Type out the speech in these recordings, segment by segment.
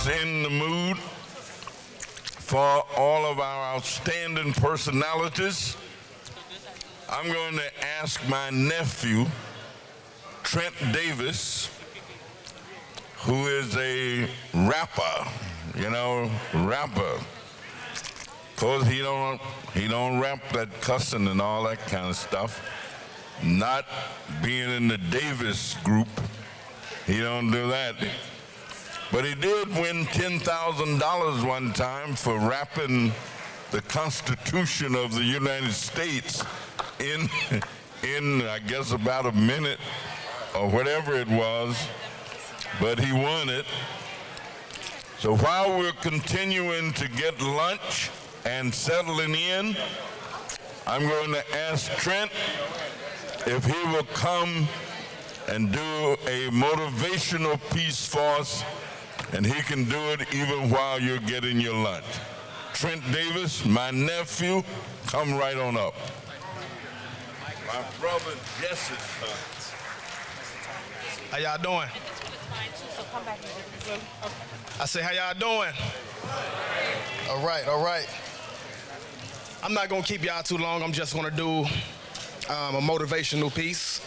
is in the mood for all of our outstanding personalities, I'm going to ask my nephew, Trent Davis, who is a rapper, rapper. Of course, he don't rap that cussing and all that kind of stuff. Not being in the Davis group, he don't do that. But he did win $10,000 one time for rapping the Constitution of the United States in I guess about a minute or whatever it was, but he won it. So while we're continuing to get lunch and settling in, I'm going to ask Trent if he will come and do a motivational piece for us, and he can do it even while you're getting your lunch. Trent Davis, my nephew, come right on up. My brother Jesse's son. How y'all doing? I say, how y'all doing? All right. I'm not gonna keep y'all too long. I'm just gonna do a motivational piece.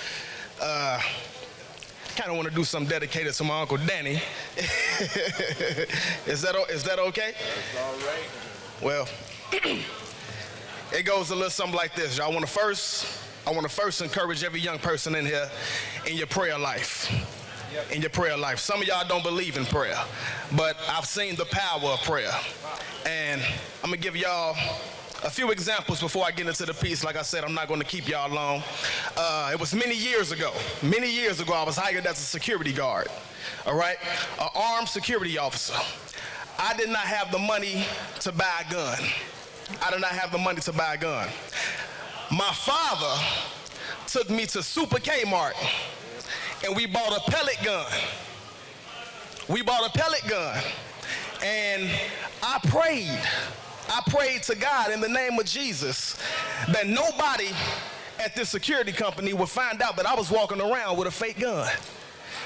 Kind of want to do something dedicated to my Uncle Danny. Is that okay? That's all right. Well, it goes a little something like this. I want to first encourage every young person in here in your prayer life. In your prayer life. Some of y'all don't believe in prayer, but I've seen the power of prayer. And I'm going to give y'all a few examples before I get into the piece. Like I said, I'm not going to keep y'all long. It was many years ago, I was hired as a security guard, all right? An armed security officer. I did not have the money to buy a gun. My father took me to Super Kmart, and we bought a pellet gun. And I prayed to God in the name of Jesus that nobody at this security company would find out that I was walking around with a fake gun,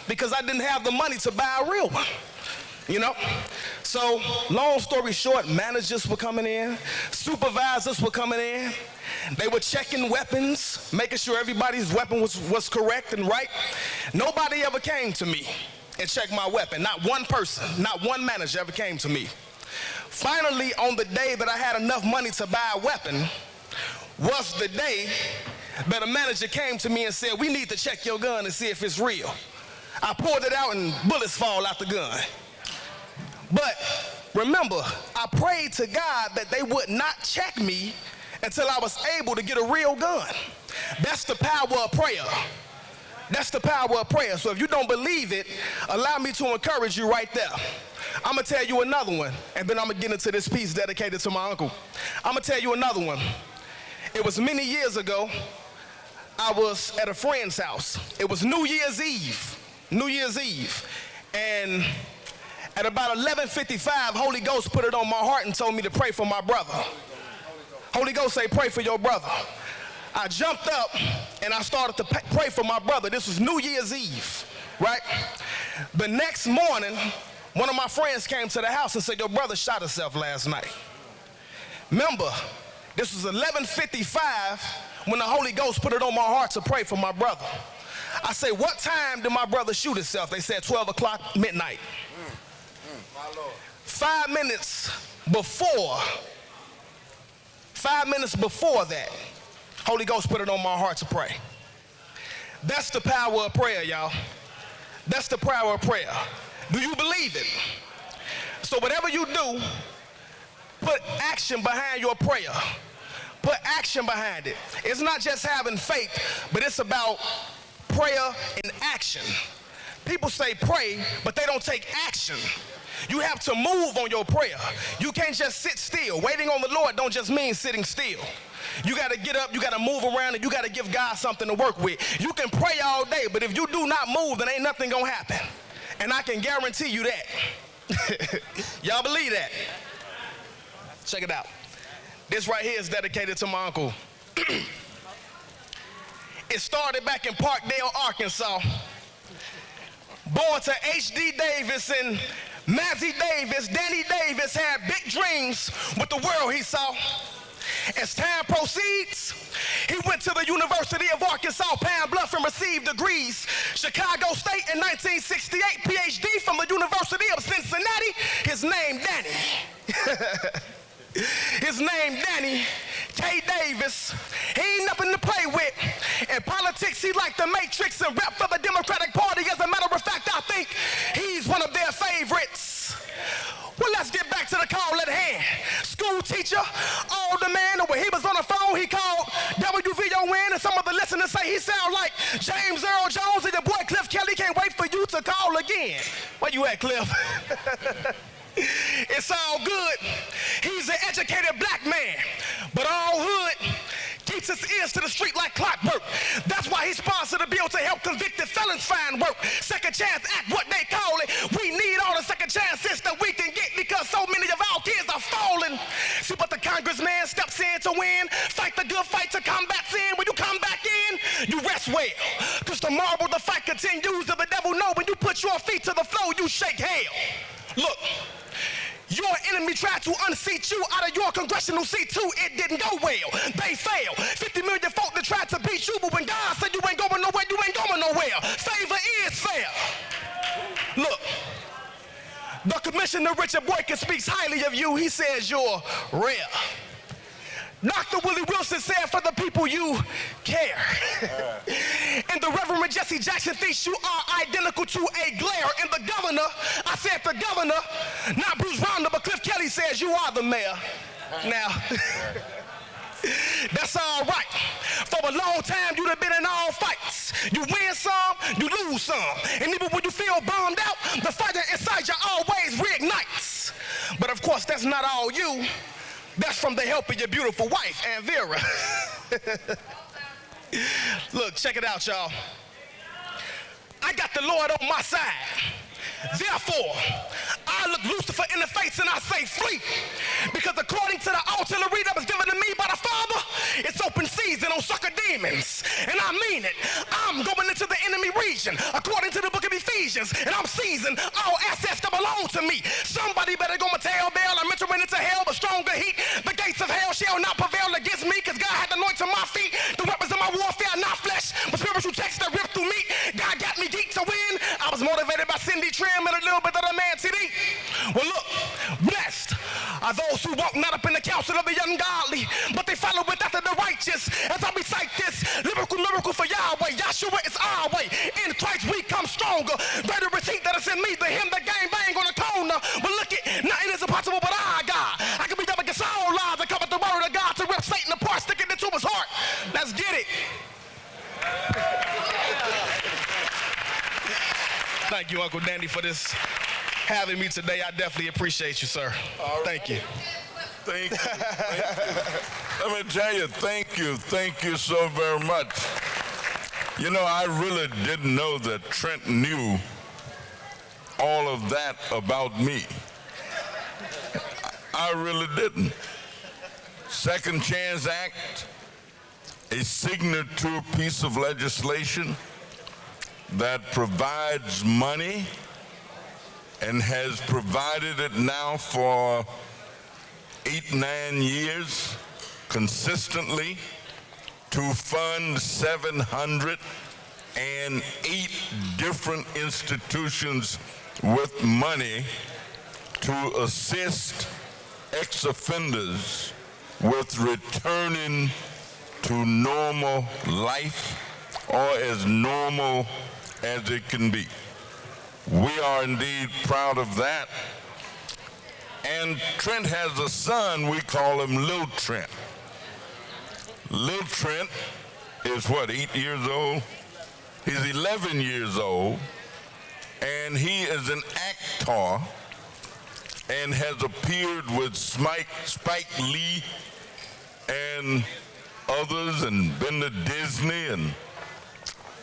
because I didn't have the money to buy a real one, So, long story short, managers were coming in, supervisors were coming in, they were checking weapons, making sure everybody's weapon was correct and right. Nobody ever came to me and checked my weapon. Not one person, not one manager ever came to me. Finally, on the day that I had enough money to buy a weapon was the day that a manager came to me and said, we need to check your gun and see if it's real. I pulled it out and bullets fall out the gun. But remember, I prayed to God that they would not check me until I was able to get a real gun. That's the power of prayer. So if you don't believe it, allow me to encourage you right there. I'm going to tell you another one, and then I'm going to get into this piece dedicated to my uncle. I'm going to tell you another one. It was many years ago. I was at a friend's house. It was New Year's Eve. And at about 11:55, Holy Ghost put it on my heart and told me to pray for my brother. Holy Ghost say, pray for your brother. I jumped up and I started to pray for my brother. This was New Year's Eve, right? The next morning, one of my friends came to the house and said, your brother shot himself last night. Remember, this was 11:55 when the Holy Ghost put it on my heart to pray for my brother. I say, what time did my brother shoot himself? They said 12 o'clock midnight. 5 minutes before that, Holy Ghost put it on my heart to pray. That's the power of prayer, y'all. That's the power of prayer. Do you believe it? So whatever you do, put action behind your prayer. Put action behind it. It's not just having faith, but it's about prayer in action. People say pray, but they don't take action. You have to move on your prayer. You can't just sit still. Waiting on the Lord don't just mean sitting still. You got to get up, you got to move around, and you got to give God something to work with. You can pray all day, but if you do not move, then ain't nothing going to happen. And I can guarantee you that. Y'all believe that? Check it out. This right here is dedicated to my uncle. It started back in Parkdale, Arkansas. Born to H.D. Davis and Mazzie Davis, Danny Davis had big dreams with the world he saw. As time proceeds, he went to the University of Arkansas, Pine Bluff, and received degrees. Chicago State in 1968, PhD from the University of Cincinnati. His name, Danny. His name, Danny K. Davis. He ain't nothing to play with. In politics, he like the Matrix and rep for the Democratic Party. As a matter of fact, I think he's one of their favorites. Well, let's get back to the call at hand. School teacher, older man, and when he was on the phone, he called WVON, and some of the listeners say he sound like James Earl Jones, and your boy Cliff Kelly can't wait for you to call again. Where you at, Cliff? It's all good. He's an educated black man, but all hood keeps his ears to the street like clockwork. That's why he sponsored a bill to help convicted felons find work. Second chance act, what they call it. We need all the second chances that we can get because so many of our kids are falling. See, but the congressman steps in to win. Fight the good fight to combat sin. When you come back in, you rest well. Because tomorrow the fight continues. And the devil know when you put your feet to the floor, you shake hell. Look. Your enemy tried to unseat you out of your congressional seat too. It didn't go well. They failed. 50 million folk that tried to beat you, but when God said you ain't going nowhere, you ain't going nowhere. Favor is fair. Look, the Commissioner Richard Boykin speaks highly of you. He says you're rare. Dr. Willie Wilson said, for the people you care. And the Reverend Jesse Jackson thinks you are identical to a glare. And the governor, I said the governor, not Bruce Rauner, but Cliff Kelly says you are the mayor. Now, that's all right. For a long time, you'd have been in all fights. You win some, you lose some. And even when you feel bummed out, the fire inside you always reignites. But of course, that's not all you. That's from the help of your beautiful wife, Aunt Vera. Look, check it out, y'all. I got the Lord on my side. Therefore, I look Lucifer in the face and I say, flee. Because according to the artillery that was given to me by the Father, it's open season on sucker demons. And I mean it. I'm going into the enemy region, according to the book of Ephesians, and I'm seizing all assets that belong to me. Somebody better go Mattel Bell. I'm entering into hell with stronger heat. The gates of hell shall not prevail against me, because God had anointed my feet. The weapons of my warfare are not flesh, but spiritual texts that rip through me. God got me geek to win. I was motivated by Cindy Trim and a little bit of the man CD. Well, look, blessed are those who walk not up in the counsel of the ungodly, but they follow with after the righteous. As I recite this lyrical miracle for Yahweh, Yahshua is our way. In Christ we come stronger. Greater is he that is in me than him that gang bang on the corner. But look it, nothing is impossible but God. I can be up against all lies and come with the word of God to rip Satan apart, sticking it to his heart. Let's get it. Thank you, Uncle Danny, for this having me today. I definitely appreciate you, sir. Thank you. Thank you. Thank you. Let me tell you, thank you so very much. You know, I really didn't know that Trent knew all of that about me. I really didn't. Second Chance Act, a signature piece of legislation that provides money and has provided it now for 8-9 years consistently to fund 708 different institutions with money to assist ex-offenders with returning to normal life, or as normal as it can be. We are indeed proud of that. And Trent has a son, we call him Lil Trent. Lil Trent is what, 8 years old? He's 11 years old, and he is an actor and has appeared with Spike Lee and others and been to Disney. And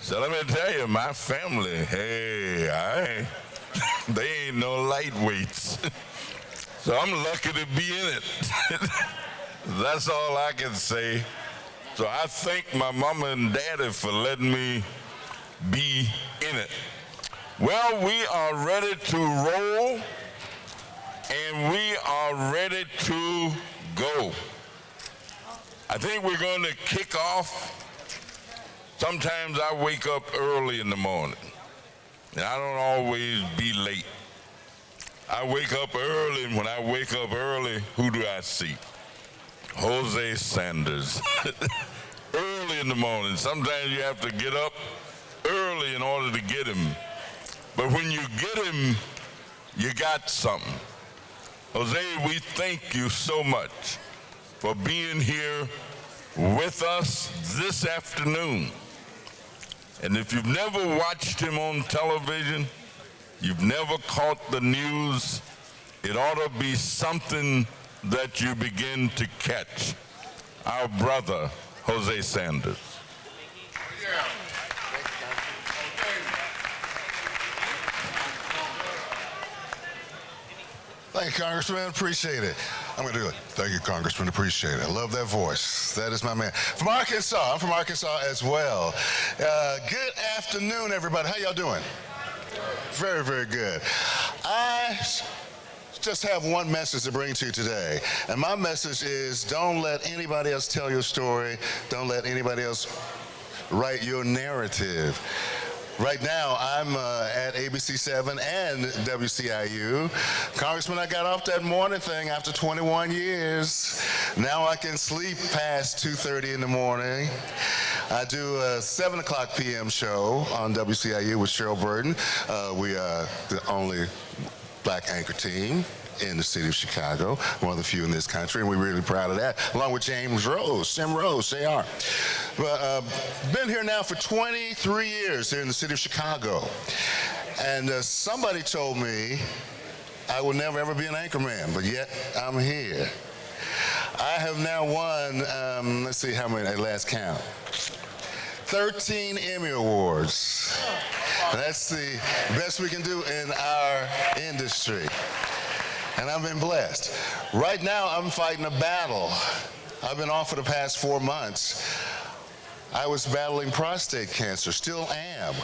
so let me tell you, my family, hey, they ain't no lightweights. So I'm lucky to be in it. That's all I can say. So I thank my mama and daddy for letting me be in it. Well, we are ready to roll. ready to go. I think we're going to kick off. Sometimes I wake up early in the morning, and I don't always be late. I wake up early, and when I wake up early, who do I see? Jose Sanders. Early in the morning. Sometimes you have to get up early in order to get him. But when you get him, you got something. Jose, we thank you so much for being here with us this afternoon. And if you've never watched him on television, you've never caught the news, it ought to be something that you begin to catch. Our brother, Jose Sanders. Thank you, Congressman. Appreciate it. I'm going to do it. Thank you, Congressman. Appreciate it. I love that voice. That is my man. From Arkansas. I'm from Arkansas as well. Good afternoon, everybody. How y'all doing? Very, very good. I just have one message to bring to you today. And my message is don't let anybody else tell your story. Don't let anybody else write your narrative. Right now, I'm at ABC 7 and WCIU. Congressman, I got off that morning thing after 21 years. Now I can sleep past 2:30 in the morning. I do a 7 o'clock p.m. show on WCIU with Cheryl Burton. We are the only black anchor team in the city of Chicago, one of the few in this country, and we're really proud of that, along with Sim Rose, JR. But been here now for 23 years here in the city of Chicago. And somebody told me I will never ever be an anchorman, but yet I'm here. I have now won, let's see how many at last count, 13 Emmy Awards. That's the best we can do in our industry. And I've been blessed. Right now, I'm fighting a battle. I've been off for the past 4 months. I was battling prostate cancer, still am.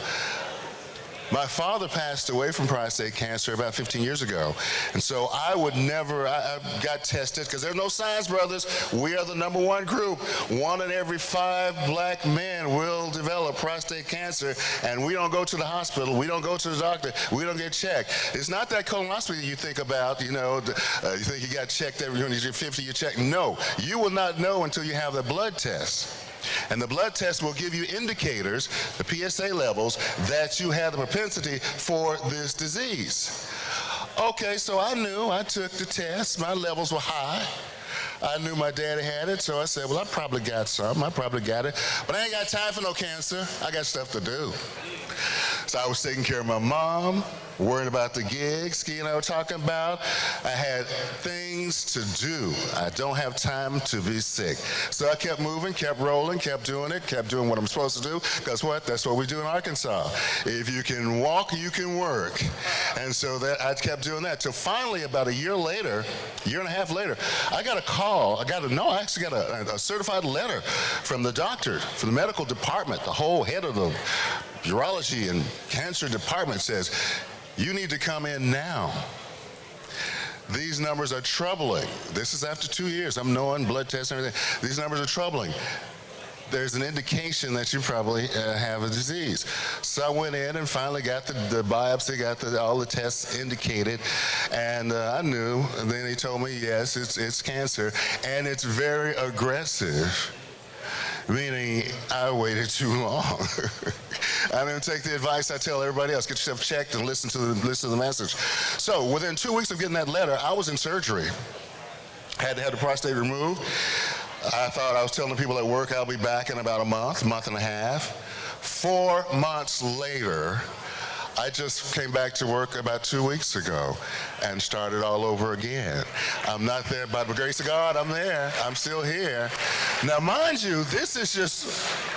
My father passed away from prostate cancer about 15 years ago. And so I got tested, because there are no signs, brothers. We are the #1 group. 1 in every 5 black men will develop prostate cancer, and we don't go to the hospital. We don't go to the doctor. We don't get checked. It's not that colonoscopy you think about, you think you got checked every when you're 50, you check. No, you will not know until you have the blood test. And the blood test will give you indicators, the PSA levels, that you have the propensity for this disease. Okay, so I knew. I took the test. My levels were high. I knew my daddy had it, so I said, well, I probably got something. I probably got it. But I ain't got time for no cancer. I got stuff to do. So I was taking care of my mom, worrying about the gigs, skiing I was talking about. I had things to do. I don't have time to be sick. So I kept moving, kept rolling, kept doing it, kept doing what I'm supposed to do. Because what? That's what we do in Arkansas. If you can walk, you can work. And so I kept doing that. So finally, about a year later, year and a half later, I got a call. I actually got a certified letter from the doctor, from the medical department. The whole head of the urology and cancer department says, you need to come in now. These numbers are troubling. This is after 2 years. I'm knowing blood tests and everything. These numbers are troubling. There's an indication that you probably have a disease. So I went in and finally got the biopsy, got all the tests indicated, and I knew. And then he told me, yes, it's cancer, and it's very aggressive. Meaning I waited too long. I didn't take the advice I tell everybody else. Get yourself checked and listen to the message. So within 2 weeks of getting that letter, I was in surgery. Had to have the prostate removed. I thought I was telling the people at work I'll be back in about a month and a half. 4 months later, I just came back to work about 2 weeks ago and started all over again. I'm not there, by the grace of God, I'm there. I'm still here. Now, mind you, this is just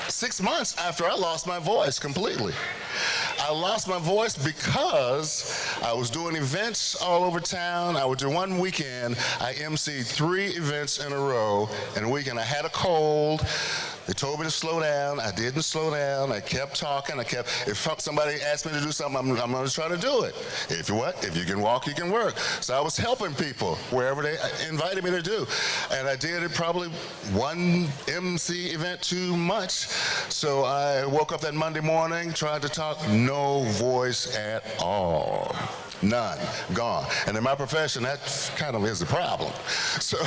6 months after I lost my voice completely. I lost my voice because I was doing events all over town. I would do one weekend. I emceed 3 events in a row in a weekend. I had a cold. They told me to slow down. I didn't slow down. I kept talking. If somebody asked me to do something, I'm going to try to do it. If you can walk, you can work. So I was helping people wherever they invited me to do. And I did it probably one MC event too much. So I woke up that Monday morning, tried to talk, no voice at all. None. Gone. And in my profession, that kind of is a problem. So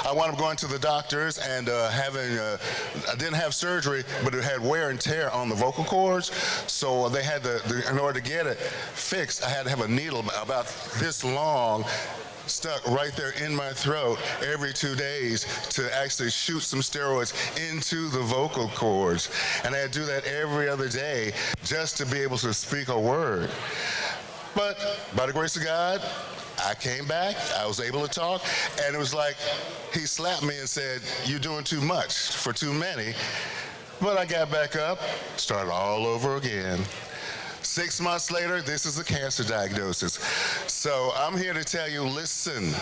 I wound up going to the doctors and I didn't have surgery, but it had wear and tear on the vocal cords. So they had in order to get it fixed, I had to have a needle about this long stuck right there in my throat every 2 days to actually shoot some steroids into the vocal cords. And I had to do that every other day just to be able to speak a word. But by the grace of God, I came back, I was able to talk, and it was like he slapped me and said, "You're doing too much for too many." But I got back up, started all over again. 6 months later, this is a cancer diagnosis. So I'm here to tell you, listen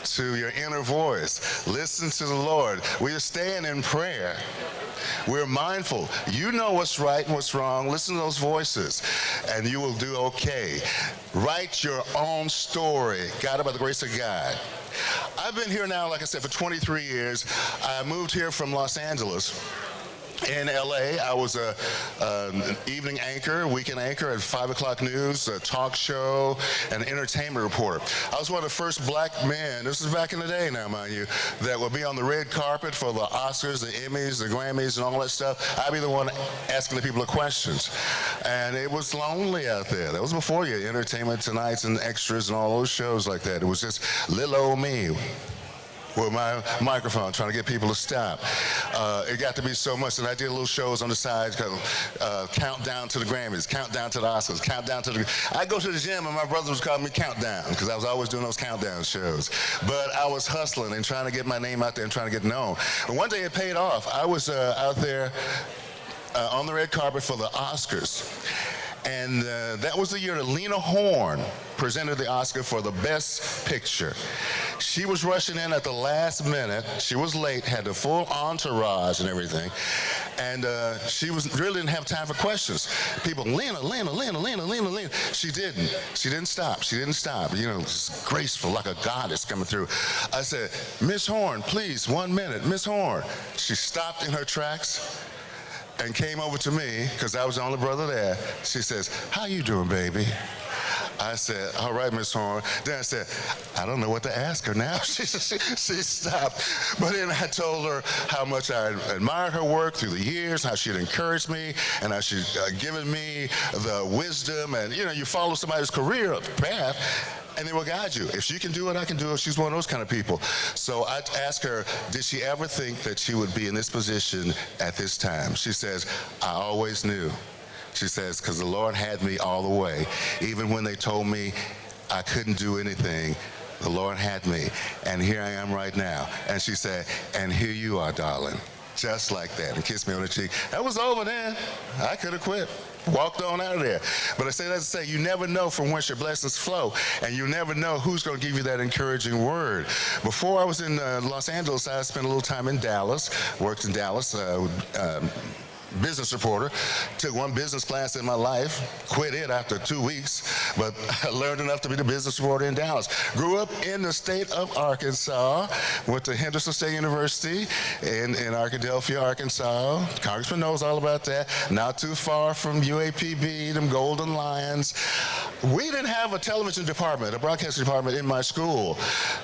to your inner voice. Listen to the Lord. We are staying in prayer. We're mindful. You know what's right and what's wrong. Listen to those voices, and you will do okay. Write your own story, guided by the grace of God. I've been here now, like I said, for 23 years. I moved here from Los Angeles. In LA, I was an evening anchor, weekend anchor at 5 o'clock news, a talk show, and entertainment reporter. I was one of the first black men, this is back in the day now, mind you, that would be on the red carpet for the Oscars, the Emmys, the Grammys, and all that stuff. I'd be the one asking the people the questions. And it was lonely out there. That was before you Entertainment Tonights and Extras and all those shows like that. It was just little old me with my microphone trying to get people to stop. It got to be so much that I did little shows on the side, countdown to the Grammys, countdown to the Oscars, countdown to the... I go to the gym and my brother was calling me Countdown because I was always doing those countdown shows. But I was hustling and trying to get my name out there and trying to get known. And one day it paid off. I was out there on the red carpet for the Oscars. And that was the year that Lena Horne presented the Oscar for the Best Picture. She was rushing in at the last minute. She was late, had the full entourage and everything. And she really didn't have time for questions. People, Lena. She didn't stop. You know, graceful, like a goddess coming through. I said, "Miss Horne, please, 1 minute. Miss Horne." She stopped in her tracks and came over to me, because I was the only brother there. She says, "How you doing, baby?" I said, "All right, Miss Horne." Then I said, "I don't know what to ask her now." She stopped. But then I told her how much I admired her work through the years, how she'd encouraged me, and how she'd given me the wisdom. And, you know, you follow somebody's career path, and they will guide you. If she can do it, I can do it. She's one of those kind of people. So I asked her, did she ever think that she would be in this position at this time? She says, "I always knew." She says, "because the Lord had me all the way. Even when they told me I couldn't do anything, the Lord had me. And here I am right now." And she said, "And here you are, darling." Just like that, and kissed me on the cheek. That was over then. I could have quit. Walked on out of there. But I say that to say, you never know from whence your blessings flow, and you never know who's going to give you that encouraging word. Before I was in Los Angeles, I spent a little time in Dallas, worked in Dallas, business reporter. Took one business class in my life, quit it after 2 weeks, but I learned enough to be the business reporter in Dallas. Grew up in the state of Arkansas, went to Henderson State University in Arkadelphia, Arkansas. Congressman knows all about that. Not too far from UAPB, them Golden Lions. We didn't have a television department, a broadcasting department in my school,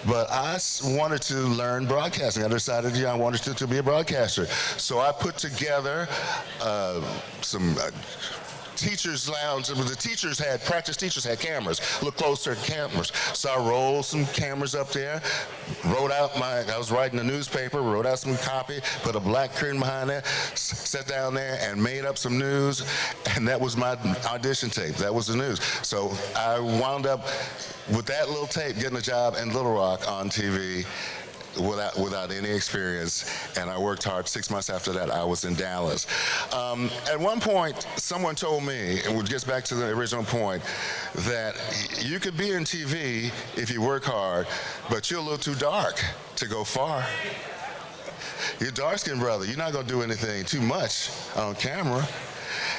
but I wanted to learn broadcasting. I decided I wanted to be a broadcaster. So I put together some teachers' lounge. The practice teachers had cameras, look closer at cameras. So I rolled some cameras up there, I was writing a newspaper, wrote out some copy, put a black curtain behind it, sat down there and made up some news, and that was my audition tape. That was the news. So I wound up with that little tape getting a job in Little Rock on TV. Without any experience, and I worked hard. 6 months after that, I was in Dallas. At one point, someone told me, and it gets back to the original point, that you could be in TV if you work hard, but you're a little too dark to go far. You're a dark-skinned brother. You're not going to do anything too much on camera.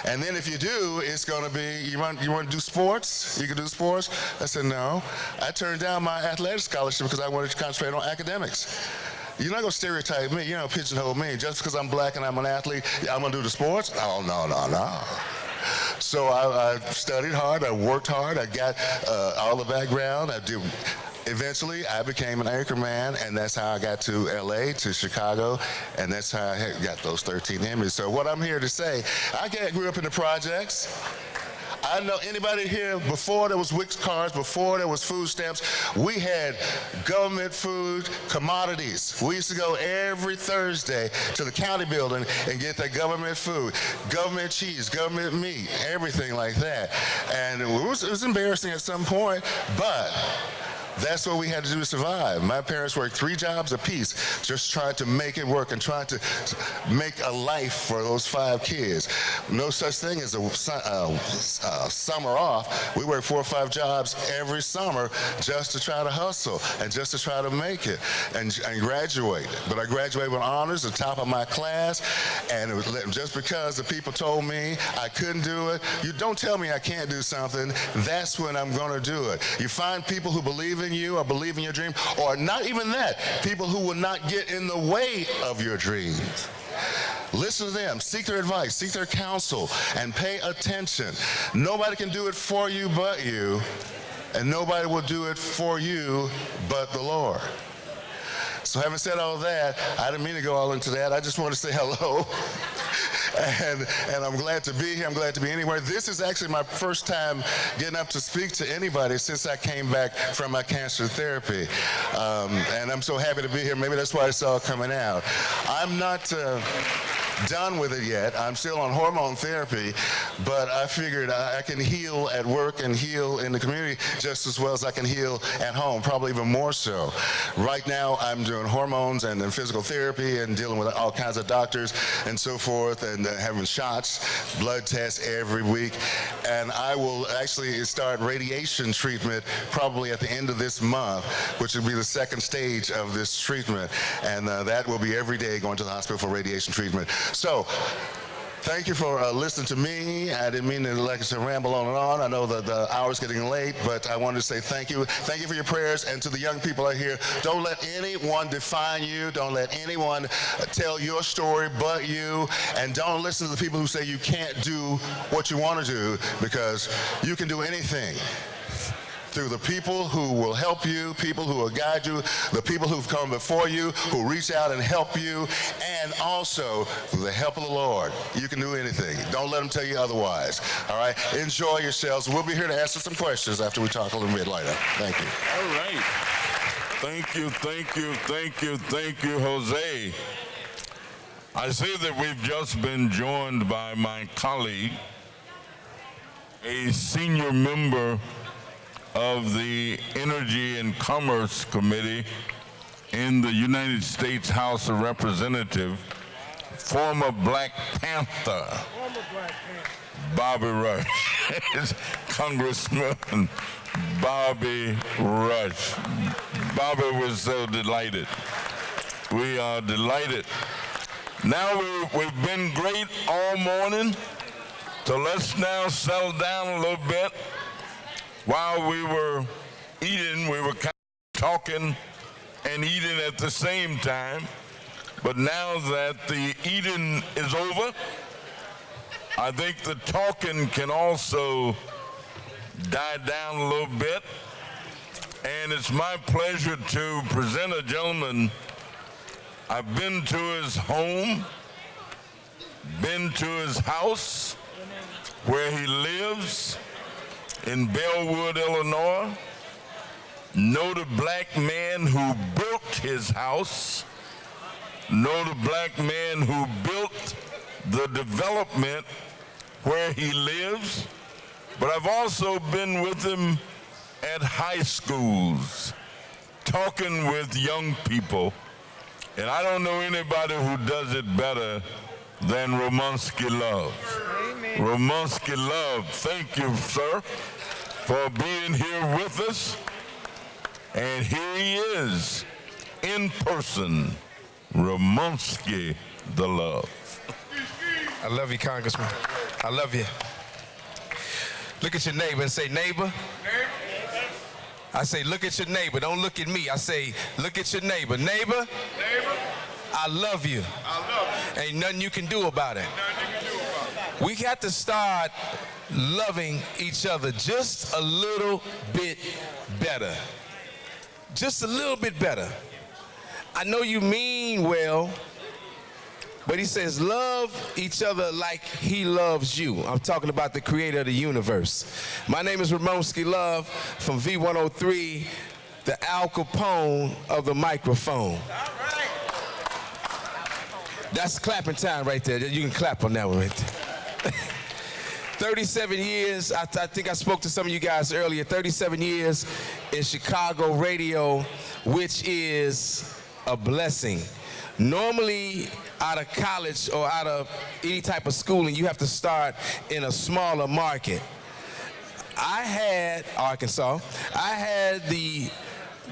And then if you do, it's going to be, you want to do sports? You can do sports? I said, no. I turned down my athletic scholarship because I wanted to concentrate on academics. You're not going to stereotype me, pigeonhole me. Just because I'm black and I'm an athlete, I'm going to do the sports? Oh, no. So I studied hard, I worked hard, I got all the background. Eventually, I became an anchorman, and that's how I got to LA, to Chicago, and that's how I got those 13 Emmys. So what I'm here to say, I grew up in the projects. I know anybody here, before there was Wix cards, before there was food stamps, we had government food commodities. We used to go every Thursday to the county building and get that government food, government cheese, government meat, everything like that. And it was embarrassing at some point, but that's what we had to do to survive. My parents worked 3 jobs apiece, just trying to make it work and trying to make a life for those 5 kids. No such thing as a summer off. We worked 4 or 5 jobs every summer just to try to hustle and just to try to make it and graduate. But I graduated with honors, the top of my class, and it was just because the people told me I couldn't do it. You don't tell me I can't do something, that's when I'm going to do it. You find people who believe in you or believe in your dream, or not even that, people who will not get in the way of your dreams. Listen to them, seek their advice, seek their counsel, and pay attention. Nobody can do it for you but you, and nobody will do it for you but the Lord. So having said all that, I didn't mean to go all into that. I just want to say hello. And I'm glad to be here. I'm glad to be anywhere. This is actually my first time getting up to speak to anybody since I came back from my cancer therapy. And I'm so happy to be here. Maybe that's why it's all coming out. I'm not done with it yet. I'm still on hormone therapy, but I figured I can heal at work and heal in the community just as well as I can heal at home, probably even more so. Right now, I'm doing hormones and physical therapy and dealing with all kinds of doctors and so forth, and having shots, blood tests every week. And I will actually start radiation treatment probably at the end of this month, which will be the second stage of this treatment. And that will be every day going to the hospital for radiation treatment. So, thank you for listening to me. I didn't mean to ramble on and on. I know that the hour's getting late, but I wanted to say thank you. Thank you for your prayers, and to the young people out here, don't let anyone define you. Don't let anyone tell your story but you, and don't listen to the people who say you can't do what you want to do, because you can do anything through the people who will help you, people who will guide you, the people who've come before you, who reach out and help you, and also through the help of the Lord. You can do anything. Don't let them tell you otherwise. All right? Enjoy yourselves. We'll be here to answer some questions after we talk a little bit later. Thank you. All right. Thank you, Jose. I see that we've just been joined by my colleague, a senior member of the Energy and Commerce Committee in the United States House of Representatives, former Black Panther, Bobby Rush. Congressman Bobby Rush. Bobby was so delighted. We are delighted. Now we've been great all morning, so let's now settle down a little bit. While we were eating, we were kind of talking and eating at the same time. But now that the eating is over, I think the talking can also die down a little bit. And it's my pleasure to present a gentleman. I've been to his home, been to his house where he lives, in Bellwood, Illinois. Know the black man who built his house. Know the black man who built the development where he lives. But I've also been with him at high schools, talking with young people. And I don't know anybody who does it better than Romansky Love. Amen. Romansky Love, thank you, sir, for being here with us. And here he is, in person, Ramonski the love. I love you, Congressman. I love you. Look at your neighbor and say, neighbor. I say, look at your neighbor. Don't look at me. I say, look at your neighbor. Neighbor, I love you. Ain't nothing you can do about it. We got to start loving each other just a little bit better. Just a little bit better. I know you mean well, but he says, love each other like he loves you. I'm talking about the creator of the universe. My name is Ramonski Love from V103, the Al Capone of the microphone. All right. That's clapping time right there. You can clap on that one right there. 37 years, I think I spoke to some of you guys earlier, 37 years in Chicago radio, which is a blessing. Normally, out of college or out of any type of schooling, you have to start in a smaller market. I had the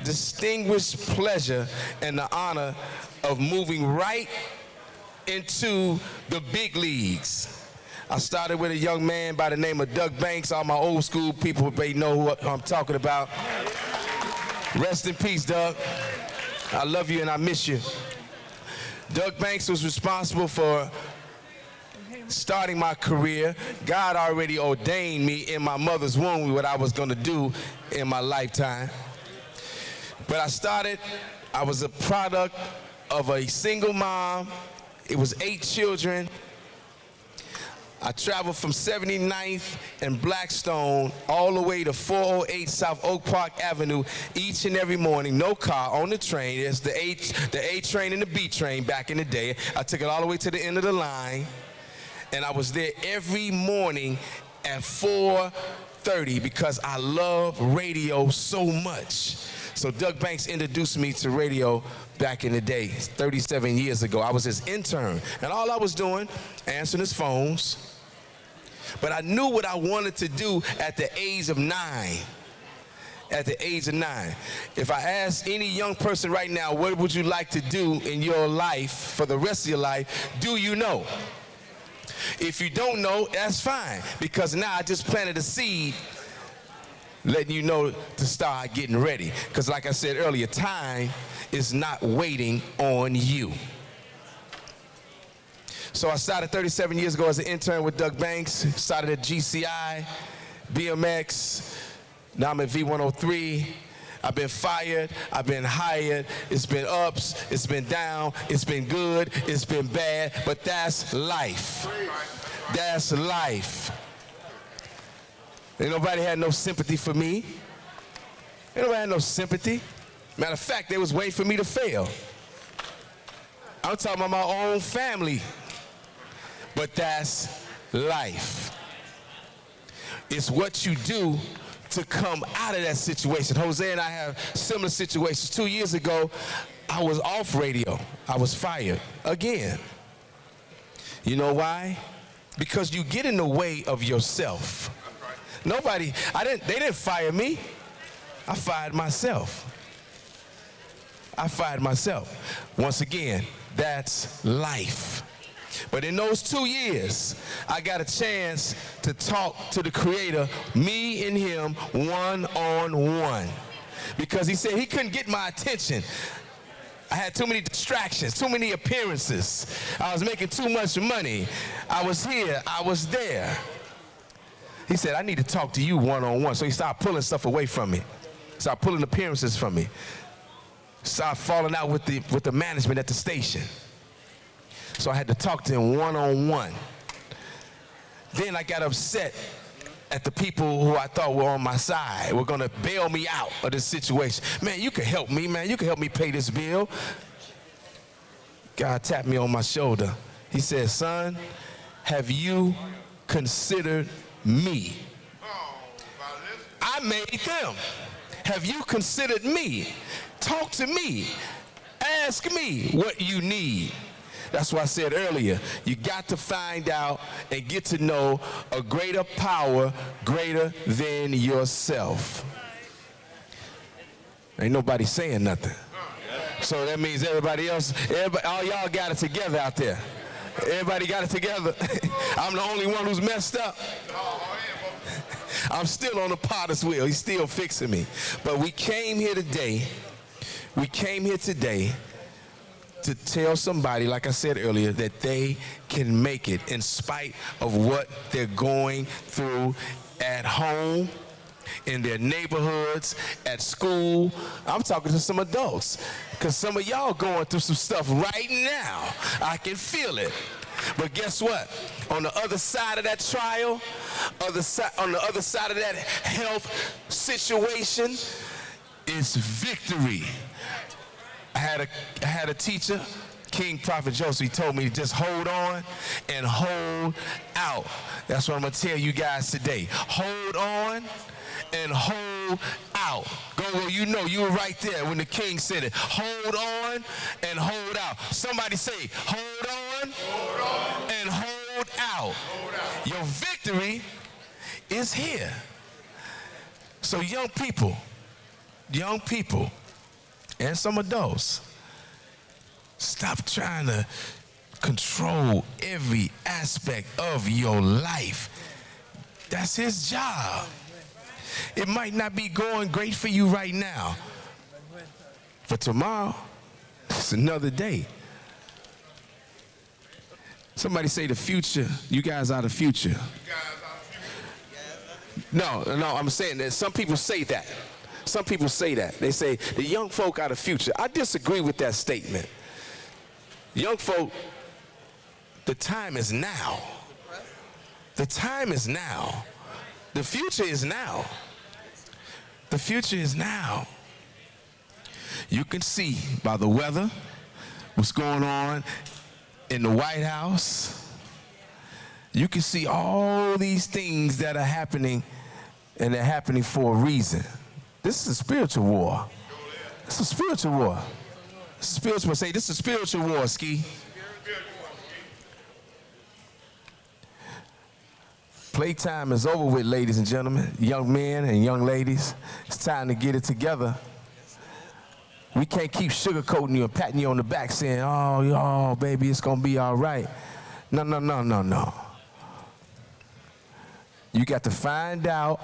distinguished pleasure and the honor of moving right into the big leagues. I started with a young man by the name of Doug Banks. All my old school people, they know who I'm talking about. Rest in peace, Doug. I love you and I miss you. Doug Banks was responsible for starting my career. God already ordained me in my mother's womb what I was going to do in my lifetime. But I was a product of a single mom. It was 8 children. I traveled from 79th and Blackstone all the way to 408 South Oak Park Avenue each and every morning, no car, on the train. It's the A train and the B train back in the day. I took it all the way to the end of the line, and I was there every morning at 4:30 because I love radio so much. So Doug Banks introduced me to radio back in the day, 37 years ago. I was his intern, and all I was doing, answering his phones. But I knew what I wanted to do at the age of 9. At the age of 9. If I ask any young person right now, what would you like to do in your life for the rest of your life, do you know? If you don't know, that's fine, because now I just planted a seed letting you know to start getting ready. Because like I said earlier, time is not waiting on you. So I started 37 years ago as an intern with Doug Banks, started at GCI, BMX, now I'm at V103. I've been fired, I've been hired, it's been ups, it's been down, it's been good, it's been bad, but that's life. That's life. Ain't nobody had no sympathy for me. Ain't nobody had no sympathy. Matter of fact, they was waiting for me to fail. I'm talking about my own family. But that's life. It's what you do to come out of that situation. Jose and I have similar situations. 2 years ago, I was off radio. I was fired again. You know why? Because you get in the way of yourself. They didn't fire me. I fired myself. I fired myself. Once again, that's life. But in those 2 years, I got a chance to talk to the Creator, me and him, one-on-one. Because he said he couldn't get my attention. I had too many distractions, too many appearances. I was making too much money. I was here, I was there. He said, I need to talk to you one-on-one. So he started pulling stuff away from me. Started pulling appearances from me. Started falling out with the management at the station. So I had to talk to him one-on-one. Then I got upset at the people who I thought were on my side, were gonna bail me out of this situation. Man, you can help me, man. You can help me pay this bill. God tapped me on my shoulder. He said, son, have you considered me? I made them. Have you considered me? Talk to me. Ask me what you need. That's why I said earlier, you got to find out and get to know a greater power greater than yourself. Ain't nobody saying nothing. So that means everybody else, all y'all got it together out there. Everybody got it together. I'm the only one who's messed up. I'm still on the potter's wheel. He's still fixing me. But we came here today to tell somebody, like I said earlier, that they can make it in spite of what they're going through at home, in their neighborhoods, at school. I'm talking to some adults, because some of y'all going through some stuff right now. I can feel it. But guess what? On the other side of that trial, on the other side of that health situation, is victory. I had a teacher, King Prophet Joseph. He told me to just hold on and hold out. That's what I'm going to tell you guys today. Hold on and hold out. Go, you know, you were right there when the king said it. Hold on and hold out. Somebody say, hold on, and hold out. Your victory is here. So young people, and some adults, stop trying to control every aspect of your life. That's his job. It might not be going great for you right now, but tomorrow, it's another day. Somebody say the future. You guys are the future. No, I'm saying that some people say that. Some people say that. They say the young folk are the future. I disagree with that statement. Young folk, the time is now. The time is now. The future is now. The future is now. You can see by the weather what's going on in the White House. You can see all these things that are happening, and they're happening for a reason. This is a spiritual war. It's a spiritual war. It's a spiritual war. Say, this is a spiritual war, Ski. Playtime is over with, ladies and gentlemen, young men and young ladies. It's time to get it together. We can't keep sugarcoating you and patting you on the back saying, oh, baby, it's going to be all right. No. You got to find out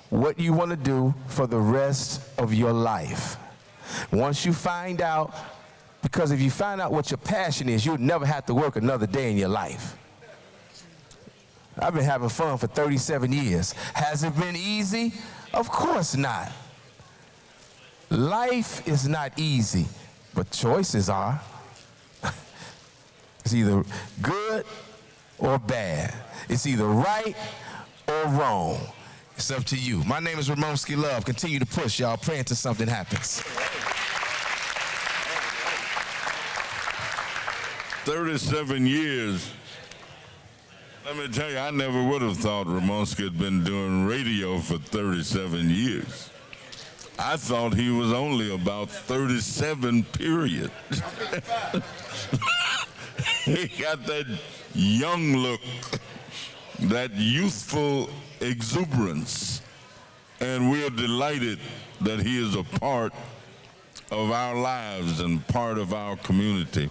what you want to do for the rest of your life. Once you find out, because if you find out what your passion is, you'll never have to work another day in your life. I've been having fun for 37 years. Has it been easy? Of course not. Life is not easy, but choices are. It's either good or bad. It's either right or wrong. It's up to you. My name is Ramonski Love. Continue to push, y'all. Pray until something happens. 37 years. Let me tell you, I never would have thought Ramonski had been doing radio for 37 years. I thought he was only about 37, period. He got that young look, that youthful exuberance, and we're delighted that he is a part of our lives and part of our community.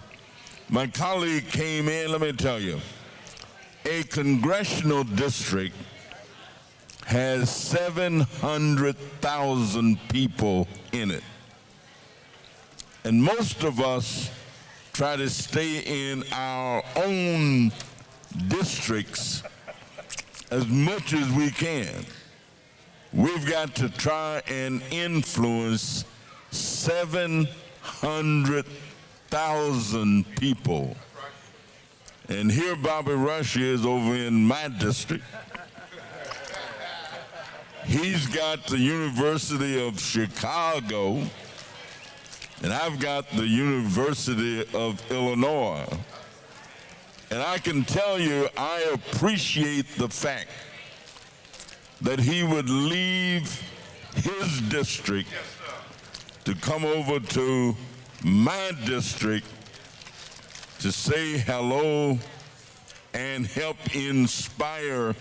My colleague came in, let me tell you, a congressional district has 700,000 people in it. And most of us try to stay in our own districts as much as we can. We've got to try and influence 700,000 people. And here Bobby Rush is over in my district. He's got the University of Chicago, and I've got the University of Illinois. And I can tell you, I appreciate the fact that he would leave his district to come over to my district to say hello and help inspire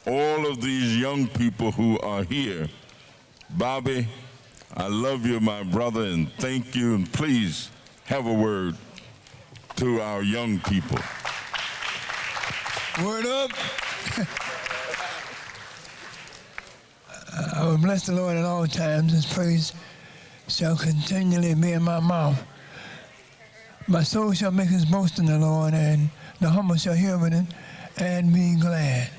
all of these young people who are here. Bobby, I love you, my brother, and thank you. And please have a word to our young people. Word up. I will bless the Lord at all times. His praise shall continually be in my mouth. My soul shall make his boast in the Lord, and the humble shall hear of it and be glad.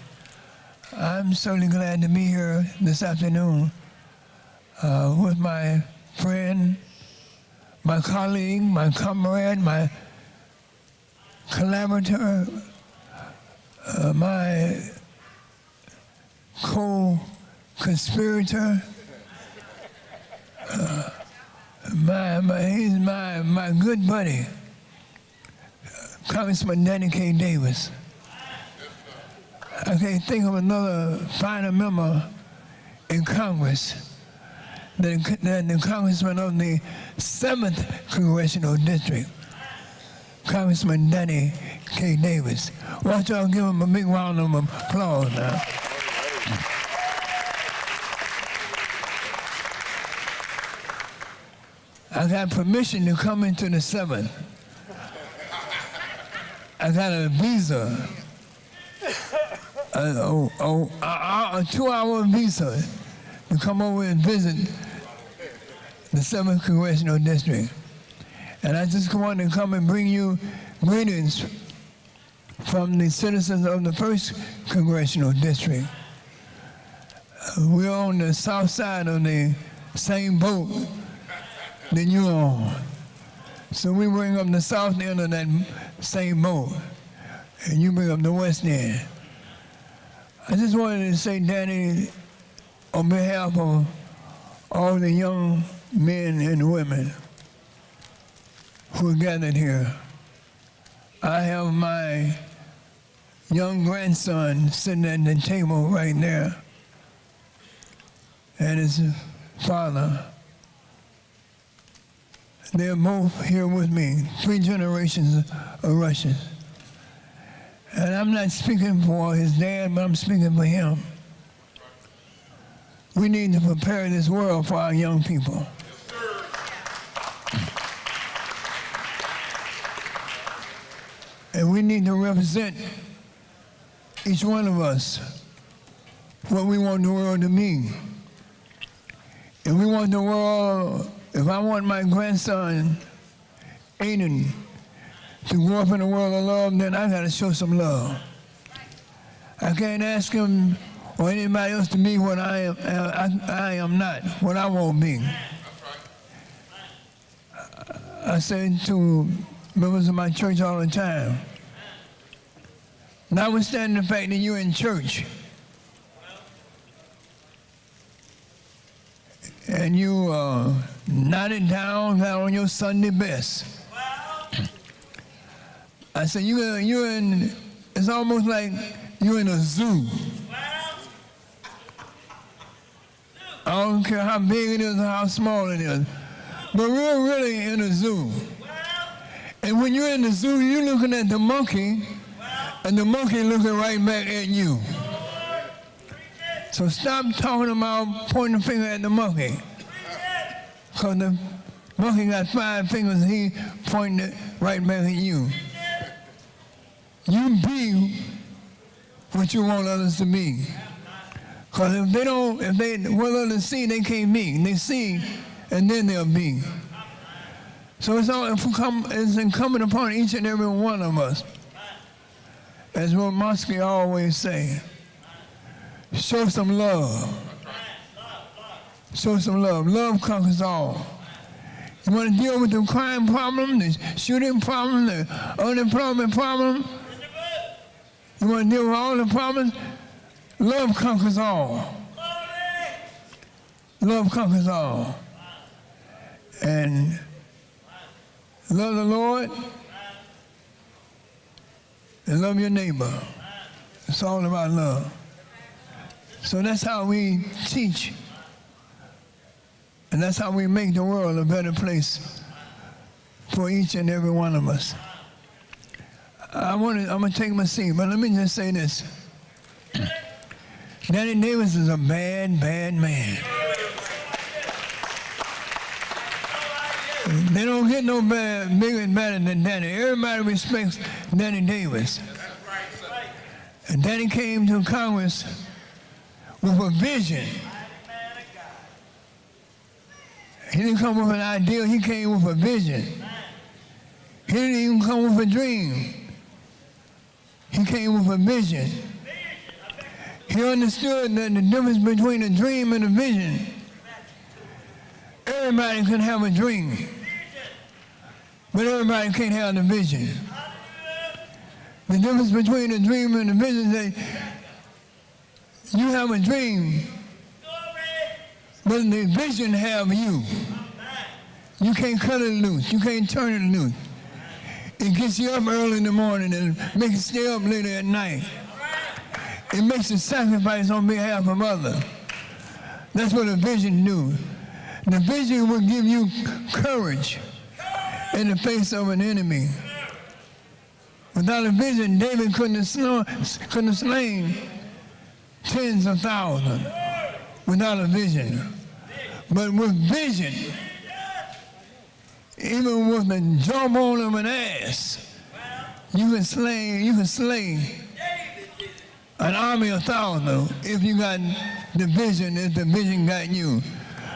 I'm certainly glad to be here this afternoon with my friend, my colleague, my comrade, my collaborator, my co-conspirator. He's my good buddy, Congressman Danny K. Davis. I can't think of another finer member in Congress than the congressman of the 7th Congressional District, Congressman Danny K. Davis. Why don't y'all give him a big round of applause now? I got permission to come into the 7th. I got a visa, a 2-hour visa to come over and visit the 7th Congressional District. And I just want to come and bring you greetings from the citizens of the 1st Congressional District. We're on the south side of the same boat that you're on. So we bring up the south end of that same boat, and you bring up the west end. I just wanted to say, Danny, on behalf of all the young men and women who are gathered here, I have my young grandson sitting at the table right there, and his father. They're both here with me, 3 generations of Russians. And I'm not speaking for his dad, but I'm speaking for him. We need to prepare this world for our young people. And we need to represent, each one of us, what we want the world to be. If we want the world, if I want my grandson, Aiden, to grow up in a world of love, then I gotta show some love. I can't ask him or anybody else to be what I am not, what I won't be. I say to members of my church all the time, notwithstanding the fact that you're in church, and you nodded down on your Sunday best. I said, you're in, it's almost like you're in a zoo. I don't care how big it is or how small it is, but we're really in a zoo. And when you're in the zoo, you're looking at the monkey, and the monkey looking right back at you. So stop talking about pointing the finger at the monkey. Because the monkey got 5 fingers and he pointing it right back at you. You be what you want others to be. Because if they want others to see, they can't be. They see, and then they'll be. So it's incumbent upon each and every one of us, as what Mosky always say, show some love. Show some love. Love conquers all. You want to deal with the crime problem, the shooting problem, the unemployment problem? You want to deal with all the problems? Love conquers all. Love conquers all. And love the Lord and love your neighbor. It's all about love. So that's how we teach, and that's how we make the world a better place for each and every one of us. I'm gonna take my seat, but let me just say this. Danny Davis is a bad, bad man. They don't get no bigger and better than Danny. Everybody respects Danny Davis. And Danny came to Congress with a vision. He didn't come with an idea, he came with a vision. He didn't even come with a dream. He came with a vision. He understood that the difference between a dream and a vision. Everybody can have a dream, but everybody can't have the vision. The difference between a dream and a vision is that you have a dream, but the vision have you. You can't cut it loose. You can't turn it loose. It gets you up early in the morning and makes you stay up later at night. It makes a sacrifice on behalf of others. That's what a vision do. The vision will give you courage in the face of an enemy. Without a vision, David couldn't have slain tens of thousands without a vision. But with vision, even with the jawbone of an ass, you can slay an army of thousands if you got the vision, if the vision got you.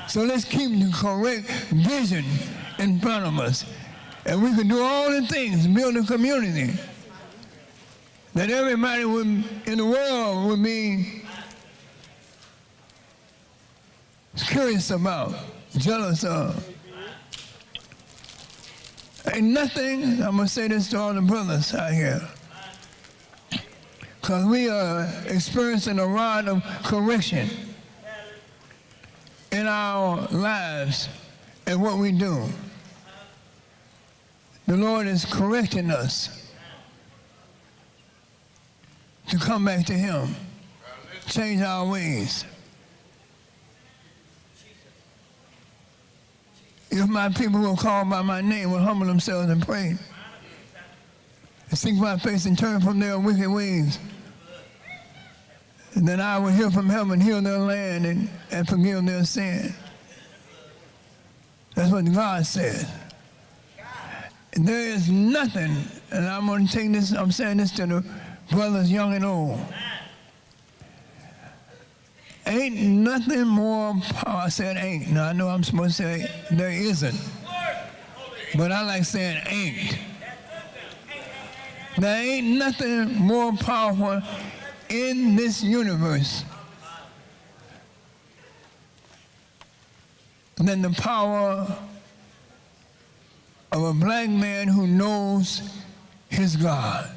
So let's keep the correct vision in front of us. And we can do all the things, build a community that everybody in the world would be curious about, jealous of. Ain't nothing, I'm going to say this to all the brothers out here, because we are experiencing a rod of correction in our lives and what we do. The Lord is correcting us to come back to Him, change our ways. If my people who are called by my name will humble themselves and pray, and seek my face and turn from their wicked ways, and then I will hear from heaven, heal their land, and forgive their sin. That's what God said. And there is nothing, and I'm going to take this, I'm saying this to the brothers young and old. Ain't nothing more powerful. I said ain't. Now I know I'm supposed to say there isn't. But I like saying ain't. There ain't nothing more powerful in this universe than the power of a black man who knows his God.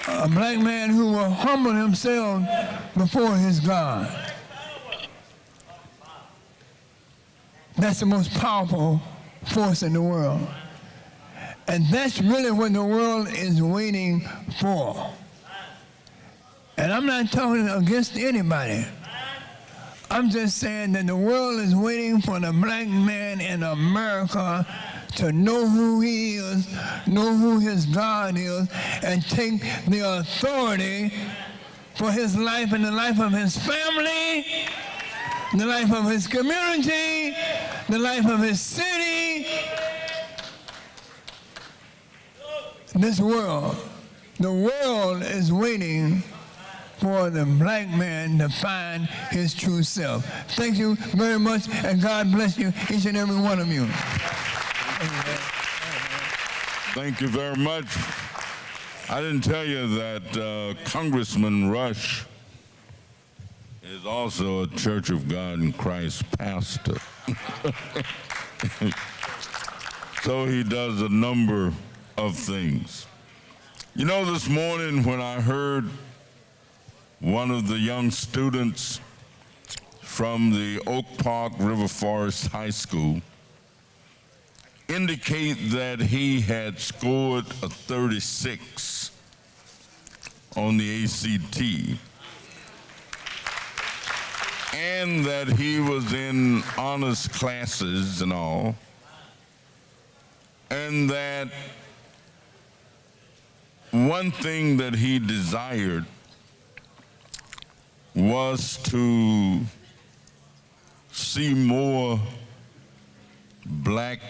A black man who will humble himself before his God. That's the most powerful force in the world. And that's really what the world is waiting for. And I'm not talking against anybody. I'm just saying that the world is waiting for the black man in America to know who he is, know who his God is, and take the authority for his life and the life of his family, the life of his community, the life of his city. This world, the world is waiting for the black man to find his true self. Thank you very much, and God bless you, each and every one of you. Thank you very much. I didn't tell you that Congressman Rush is also a Church of God in Christ pastor. So he does a number of things. You know, this morning when I heard one of the young students from the Oak Park River Forest High School indicate that he had scored a 36 on the ACT and that he was in honors classes and all, and that one thing that he desired was to see more black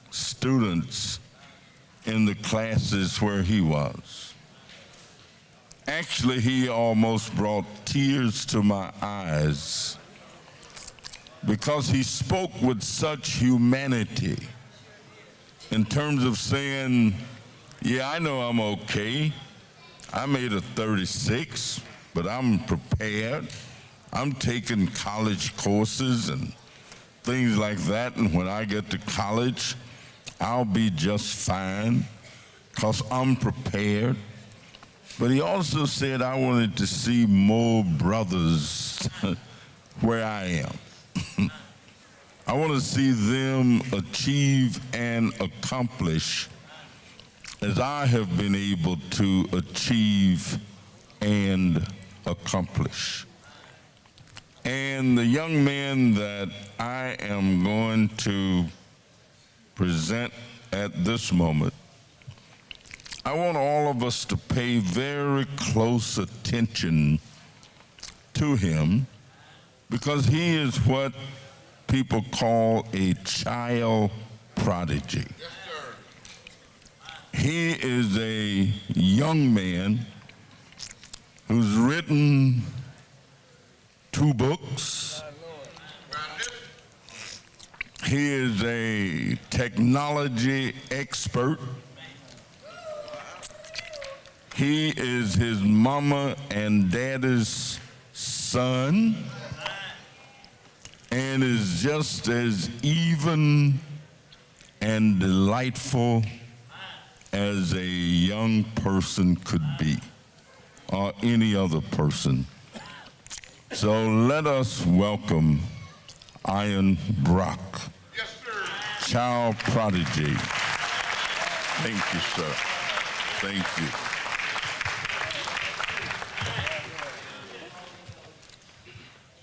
students in the classes where he was. Actually, he almost brought tears to my eyes because he spoke with such humanity in terms of saying, yeah, I know I'm okay. I made a 36, but I'm prepared. I'm taking college courses and things like that, and when I get to college, I'll be just fine because I'm prepared. But he also said I wanted to see more brothers where I am. I want to see them achieve and accomplish as I have been able to achieve and accomplish. And the young man that I am going to present at this moment, I want all of us to pay very close attention to him because he is what people call a child prodigy. Yes, sir. He is a young man who's written 2 books. He is a technology expert. He is his mama and daddy's son and is just as even and delightful as a young person could be, or any other person. So let us welcome Ian Brock, yes, sir. Child prodigy. Thank you, sir. Thank you.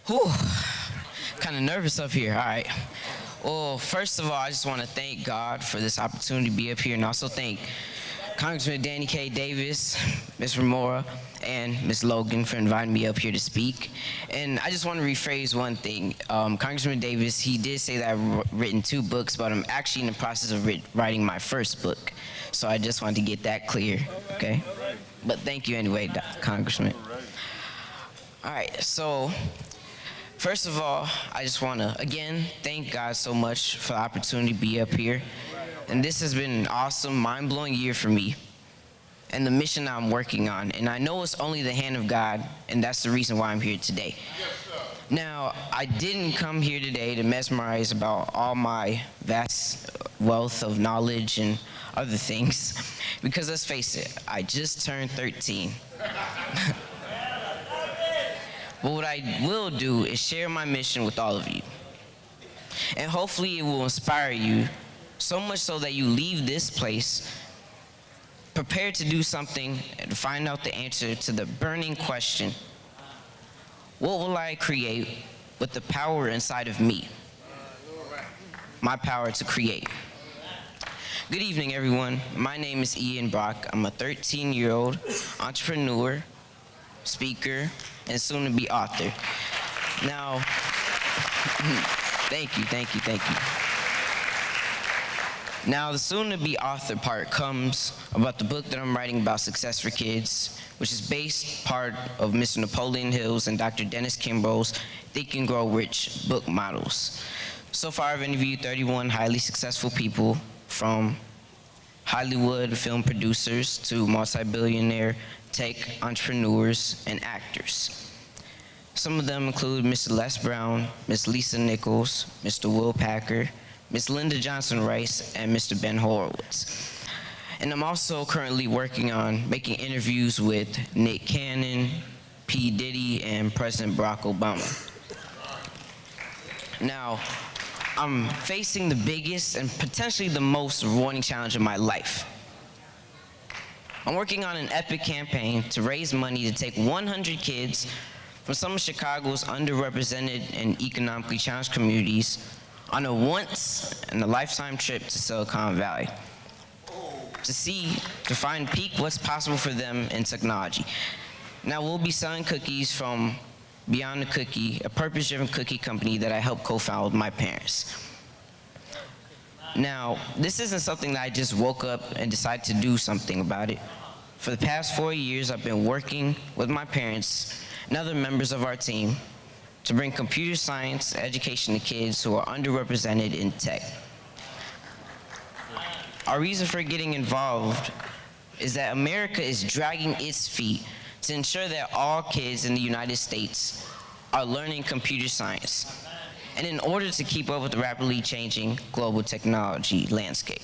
Whew, kind of nervous up here. All right. Well, first of all, I just want to thank God for this opportunity to be up here, and also thank Congressman Danny K. Davis, Ms. Remora, and Ms. Logan for inviting me up here to speak. And I just want to rephrase one thing. Congressman Davis, he did say that I've written 2 books, but I'm actually in the process of writing my first book. So I just wanted to get that clear, okay? But thank you anyway, Congressman. All right, so first of all, I just want to, again, thank God so much for the opportunity to be up here. And this has been an awesome, mind-blowing year for me and the mission I'm working on. And I know it's only the hand of God, and that's the reason why I'm here today. Now, I didn't come here today to mesmerize about all my vast wealth of knowledge and other things, because let's face it, I just turned 13. But what I will do is share my mission with all of you. And hopefully it will inspire you, so much so that you leave this place prepared to do something and find out the answer to the burning question, what will I create with the power inside of me? My power to create. Good evening, everyone. My name is Ian Brock. I'm a 13-year-old entrepreneur, speaker, and soon-to-be author. Now, thank you. Now, the soon-to-be author part comes about the book that I'm writing about success for kids, which is based part of Mr. Napoleon Hill's and Dr. Dennis Kimbro's Think and Grow Rich book models. So far, I've interviewed 31 highly successful people, from Hollywood film producers to multi-billionaire tech entrepreneurs and actors. Some of them include Mr. Les Brown, Ms. Lisa Nichols, Mr. Will Packer, Ms. Linda Johnson Rice, and Mr. Ben Horowitz. And I'm also currently working on making interviews with Nick Cannon, P. Diddy, and President Barack Obama. Now, I'm facing the biggest and potentially the most rewarding challenge of my life. I'm working on an epic campaign to raise money to take 100 kids from some of Chicago's underrepresented and economically challenged communities on a once-in-a-lifetime trip to Silicon Valley to find peak what's possible for them in technology. Now, we'll be selling cookies from Beyond the Cookie, a purpose-driven cookie company that I helped co-found with my parents. Now, this isn't something that I just woke up and decided to do something about it. For the past 4 years, I've been working with my parents and other members of our team to bring computer science education to kids who are underrepresented in tech. Our reason for getting involved is that America is dragging its feet to ensure that all kids in the United States are learning computer science, and in order to keep up with the rapidly changing global technology landscape.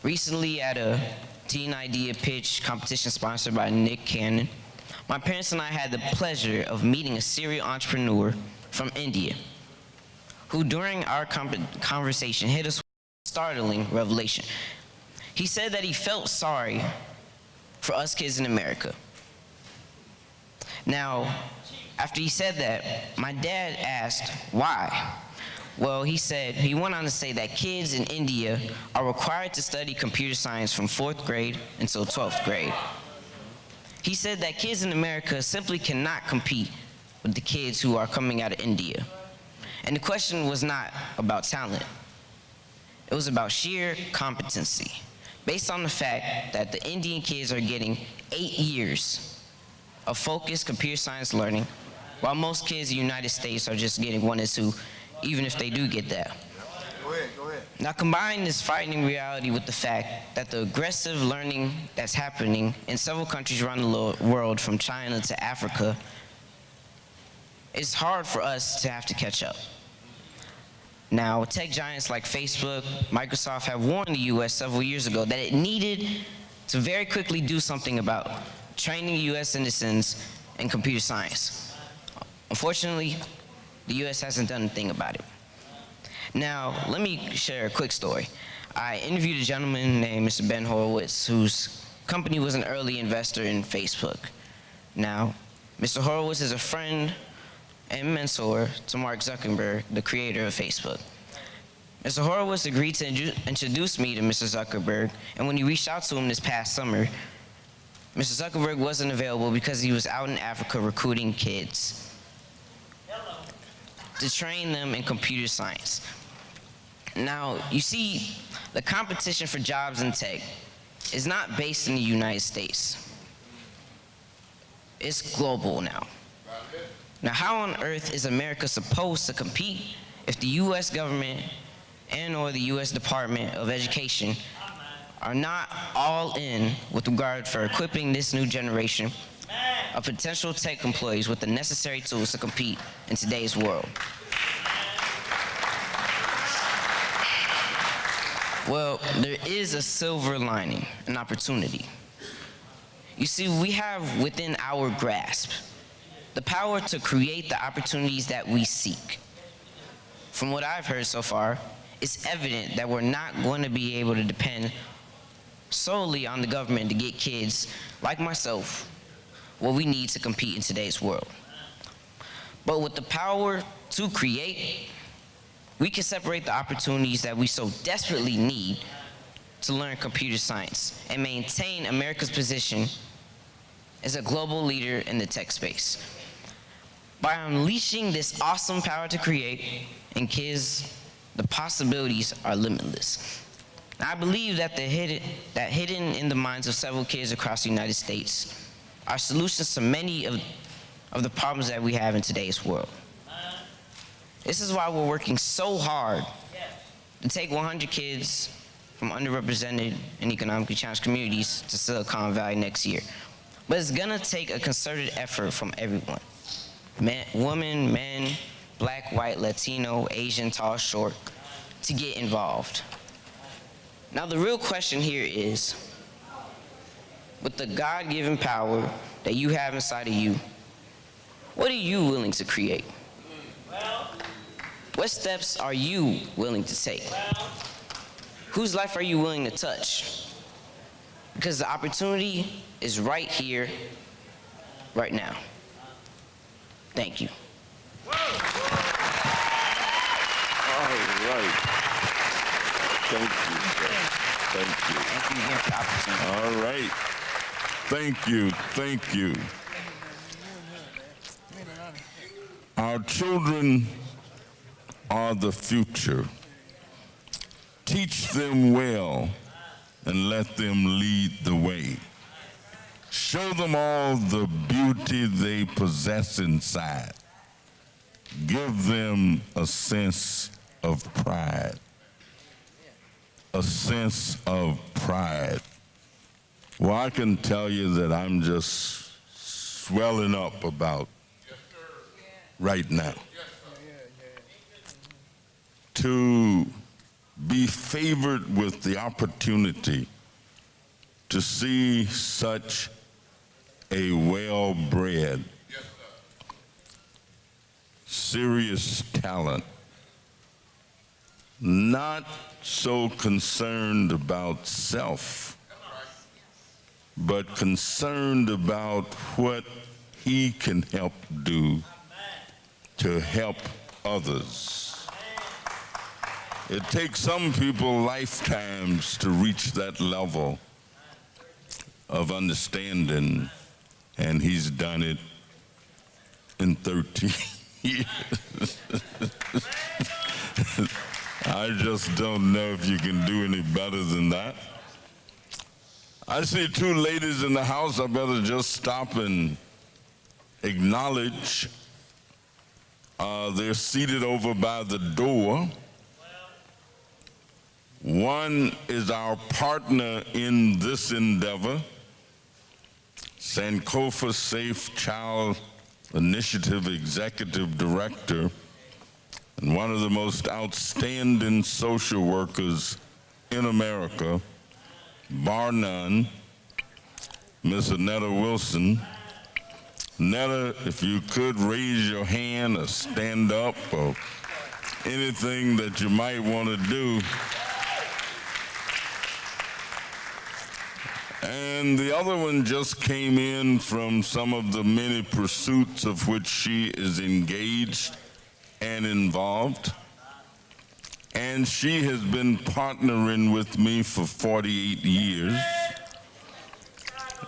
Recently, at a teen idea pitch competition sponsored by Nick Cannon, my parents and I had the pleasure of meeting a serial entrepreneur from India, who during our conversation hit us with a startling revelation. He said that he felt sorry for us kids in America. Now, after he said that, my dad asked why. Well, he went on to say that kids in India are required to study computer science from 4th grade until 12th grade. He said that kids in America simply cannot compete with the kids who are coming out of India. And the question was not about talent. It was about sheer competency, based on the fact that the Indian kids are getting 8 years of focused computer science learning, while most kids in the United States are just getting 1 or 2, even if they do get that. Go ahead. Now combine this frightening reality with the fact that the aggressive learning that's happening in several countries around the world, from China to Africa, it's hard for us to have to catch up. Now, tech giants like Facebook, Microsoft have warned the US several years ago that it needed to very quickly do something about training US citizens in computer science. Unfortunately, the US hasn't done a thing about it. Now, let me share a quick story. I interviewed a gentleman named Mr. Ben Horowitz, whose company was an early investor in Facebook. Now, Mr. Horowitz is a friend and mentor to Mark Zuckerberg, the creator of Facebook. Mr. Horowitz agreed to introduce me to Mr. Zuckerberg, and when he reached out to him this past summer, Mr. Zuckerberg wasn't available because he was out in Africa recruiting kids to train them in computer science. Now, you see, the competition for jobs in tech is not based in the United States. It's global now. Now, how on earth is America supposed to compete if the US government and or the US Department of Education are not all in with regard for equipping this new generation of potential tech employees with the necessary tools to compete in today's world? Well, there is a silver lining, an opportunity. You see, we have within our grasp the power to create the opportunities that we seek. From what I've heard so far, it's evident that we're not going to be able to depend solely on the government to get kids like myself what we need to compete in today's world. But with the power to create, we can separate the opportunities that we so desperately need to learn computer science and maintain America's position as a global leader in the tech space. By unleashing this awesome power to create in kids, the possibilities are limitless. And I believe that hidden in the minds of several kids across the United States are solutions to many of the problems that we have in today's world. This is why we're working so hard to take 100 kids from underrepresented and economically challenged communities to Silicon Valley next year. But it's gonna take a concerted effort from everyone. Women, men, black, white, Latino, Asian, tall, short, to get involved. Now the real question here is, with the God-given power that you have inside of you, what are you willing to create? What steps are you willing to take? Whose life are you willing to touch? Because the opportunity is right here, right now. Thank you. All right. Thank you, sir. Thank you. Thank you again for the opportunity. All right. Thank you. Thank you. Our children are the future. Teach them well and let them lead the way. Show them all the beauty they possess inside. Give them a sense of pride. A sense of pride. Well, I can tell you that I'm just swelling up about right now. To be favored with the opportunity to see such a well-bred, serious talent, not so concerned about self, but concerned about what he can help do to help others. It takes some people lifetimes to reach that level of understanding, and he's done it in 13 years. I just don't know if you can do any better than that. I see two ladies in the house. I better just stop and acknowledge. They're seated over by the door. One is our partner in this endeavor, Sankofa Safe Child Initiative Executive Director, and one of the most outstanding social workers in America, bar none, Miss Annetta Wilson. Annetta, if you could raise your hand or stand up or anything that you might want to do. And the other one just came in from some of the many pursuits of which she is engaged and involved. And she has been partnering with me for 48 years.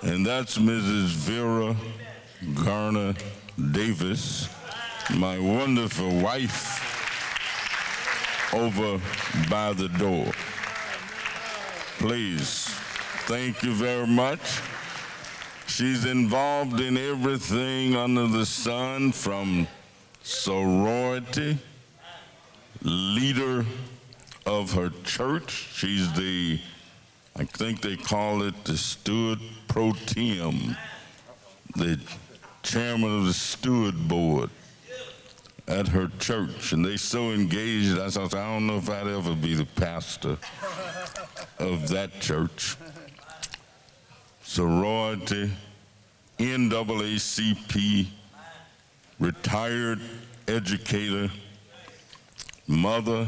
And that's Mrs. Vera Garner Davis, my wonderful wife over by the door. Please. Thank you very much. She's involved in everything under the sun, from sorority, leader of her church. She's the, I think they call it the steward pro tem, the chairman of the steward board at her church. And they so engaged, I thought, I don't know if I'd ever be the pastor of that church. Sorority, NAACP, retired educator, mother,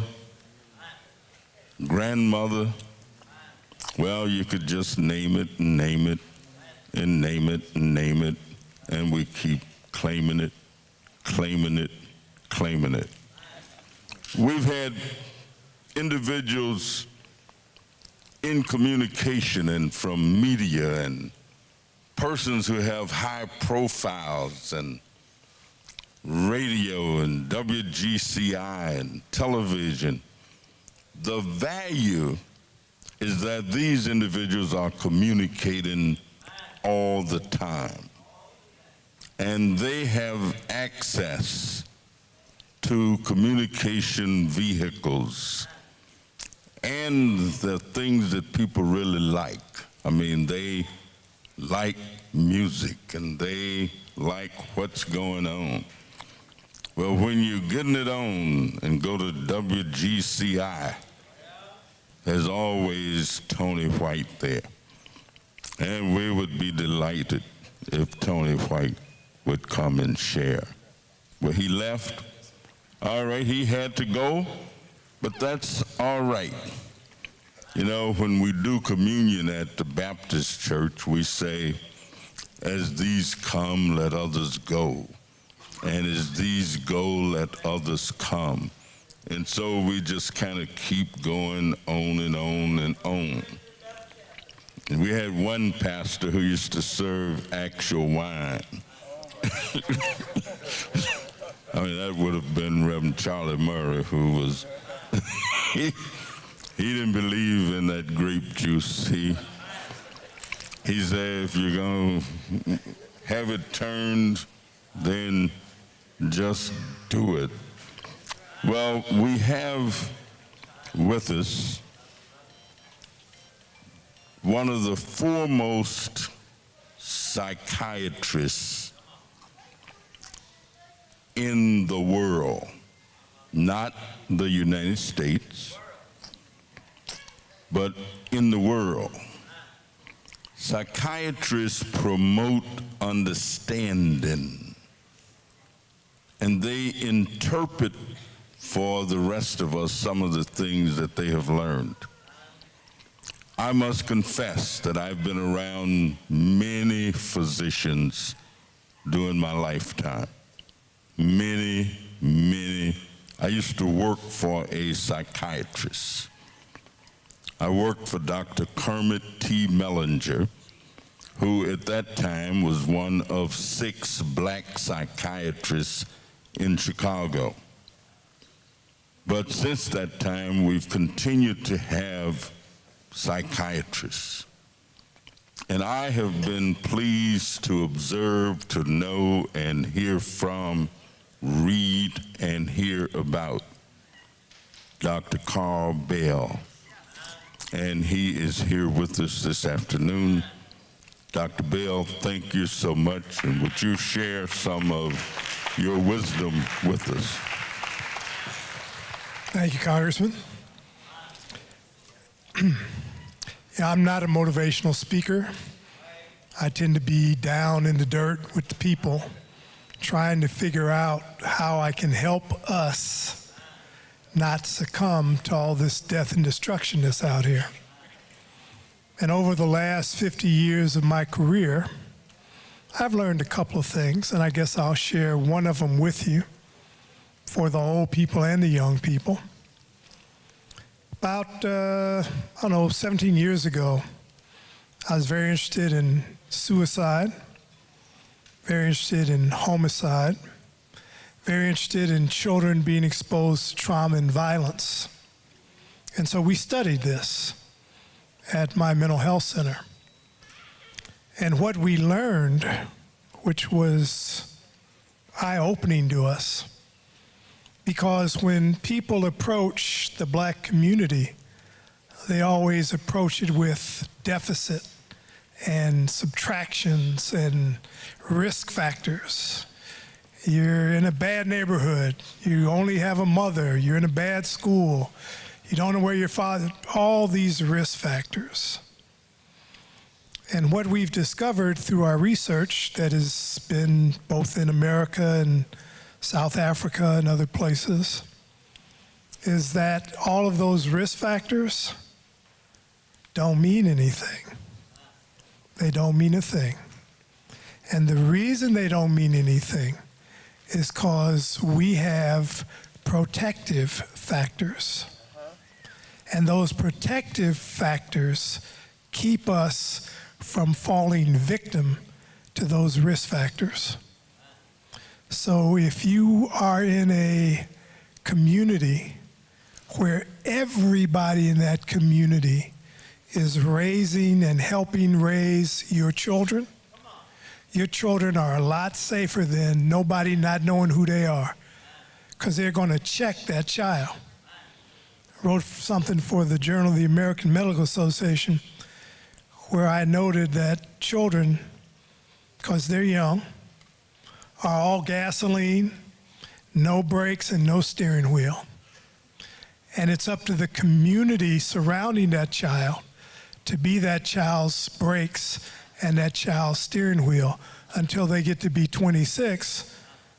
grandmother. Well, you could just name it and name it and name it and name it, and we keep claiming it, claiming it, claiming it. We've had individuals in communication and from media and persons who have high profiles and radio and WGCI and television. The value is that these individuals are communicating all the time, and they have access to communication vehicles and the things that people really like. I mean, they like music and they like what's going on. Well, when you're getting it on and go to WGCI, there's always Tony White there. And we would be delighted if Tony White would come and share. Well, he left. All right, he had to go. But that's all right. You know, when we do communion at the Baptist church, we say, as these come, let others go. And as these go, let others come. And so we just kind of keep going on and on and on. And we had one pastor who used to serve actual wine. I mean, that would have been Reverend Charlie Murray, who was, he didn't believe in that grape juice. He said, if you're going to have it turned, then just do it. Well, we have with us one of the foremost psychiatrists in the world, not the United States, but in the world. Psychiatrists promote understanding, and they interpret for the rest of us some of the things that they have learned. I must confess that I've been around many physicians during my lifetime. Many. I used to work for a psychiatrist. I worked for Dr. Kermit T. Mellinger, who at that time was one of 6 black psychiatrists in Chicago. But since that time, we've continued to have psychiatrists. And I have been pleased to observe, to know, and hear from, read, and hear about Dr. Carl Bell. And he is here with us this afternoon. Dr. Bell, thank you so much. And would you share some of your wisdom with us? Thank you, Congressman. Yeah, I'm not a motivational speaker. I tend to be down in the dirt with the people, trying to figure out how I can help us not succumb to all this death and destruction that's out here. And over the last 50 years of my career, I've learned a couple of things, and I guess I'll share one of them with you for the old people and the young people. About, 17 years ago, I was very interested in suicide, very interested in homicide, very interested in children being exposed to trauma and violence. And so we studied this at my mental health center. And what we learned, which was eye-opening to us, because when people approach the black community, they always approach it with deficit and subtractions and risk factors. You're in a bad neighborhood. You only have a mother. You're in a bad school. You don't know where your father, all these risk factors. And what we've discovered through our research that has been both in America and South Africa and other places is that all of those risk factors don't mean anything. They don't mean a thing. And the reason they don't mean anything is because we have protective factors. And those protective factors keep us from falling victim to those risk factors. So if you are in a community where everybody in that community is raising and helping raise your children are a lot safer than nobody not knowing who they are, because they're going to check that child. I wrote something for the Journal of the American Medical Association where I noted that children, because they're young, are all gasoline, no brakes, and no steering wheel. And it's up to the community surrounding that child to be that child's brakes and that child's steering wheel until they get to be 26,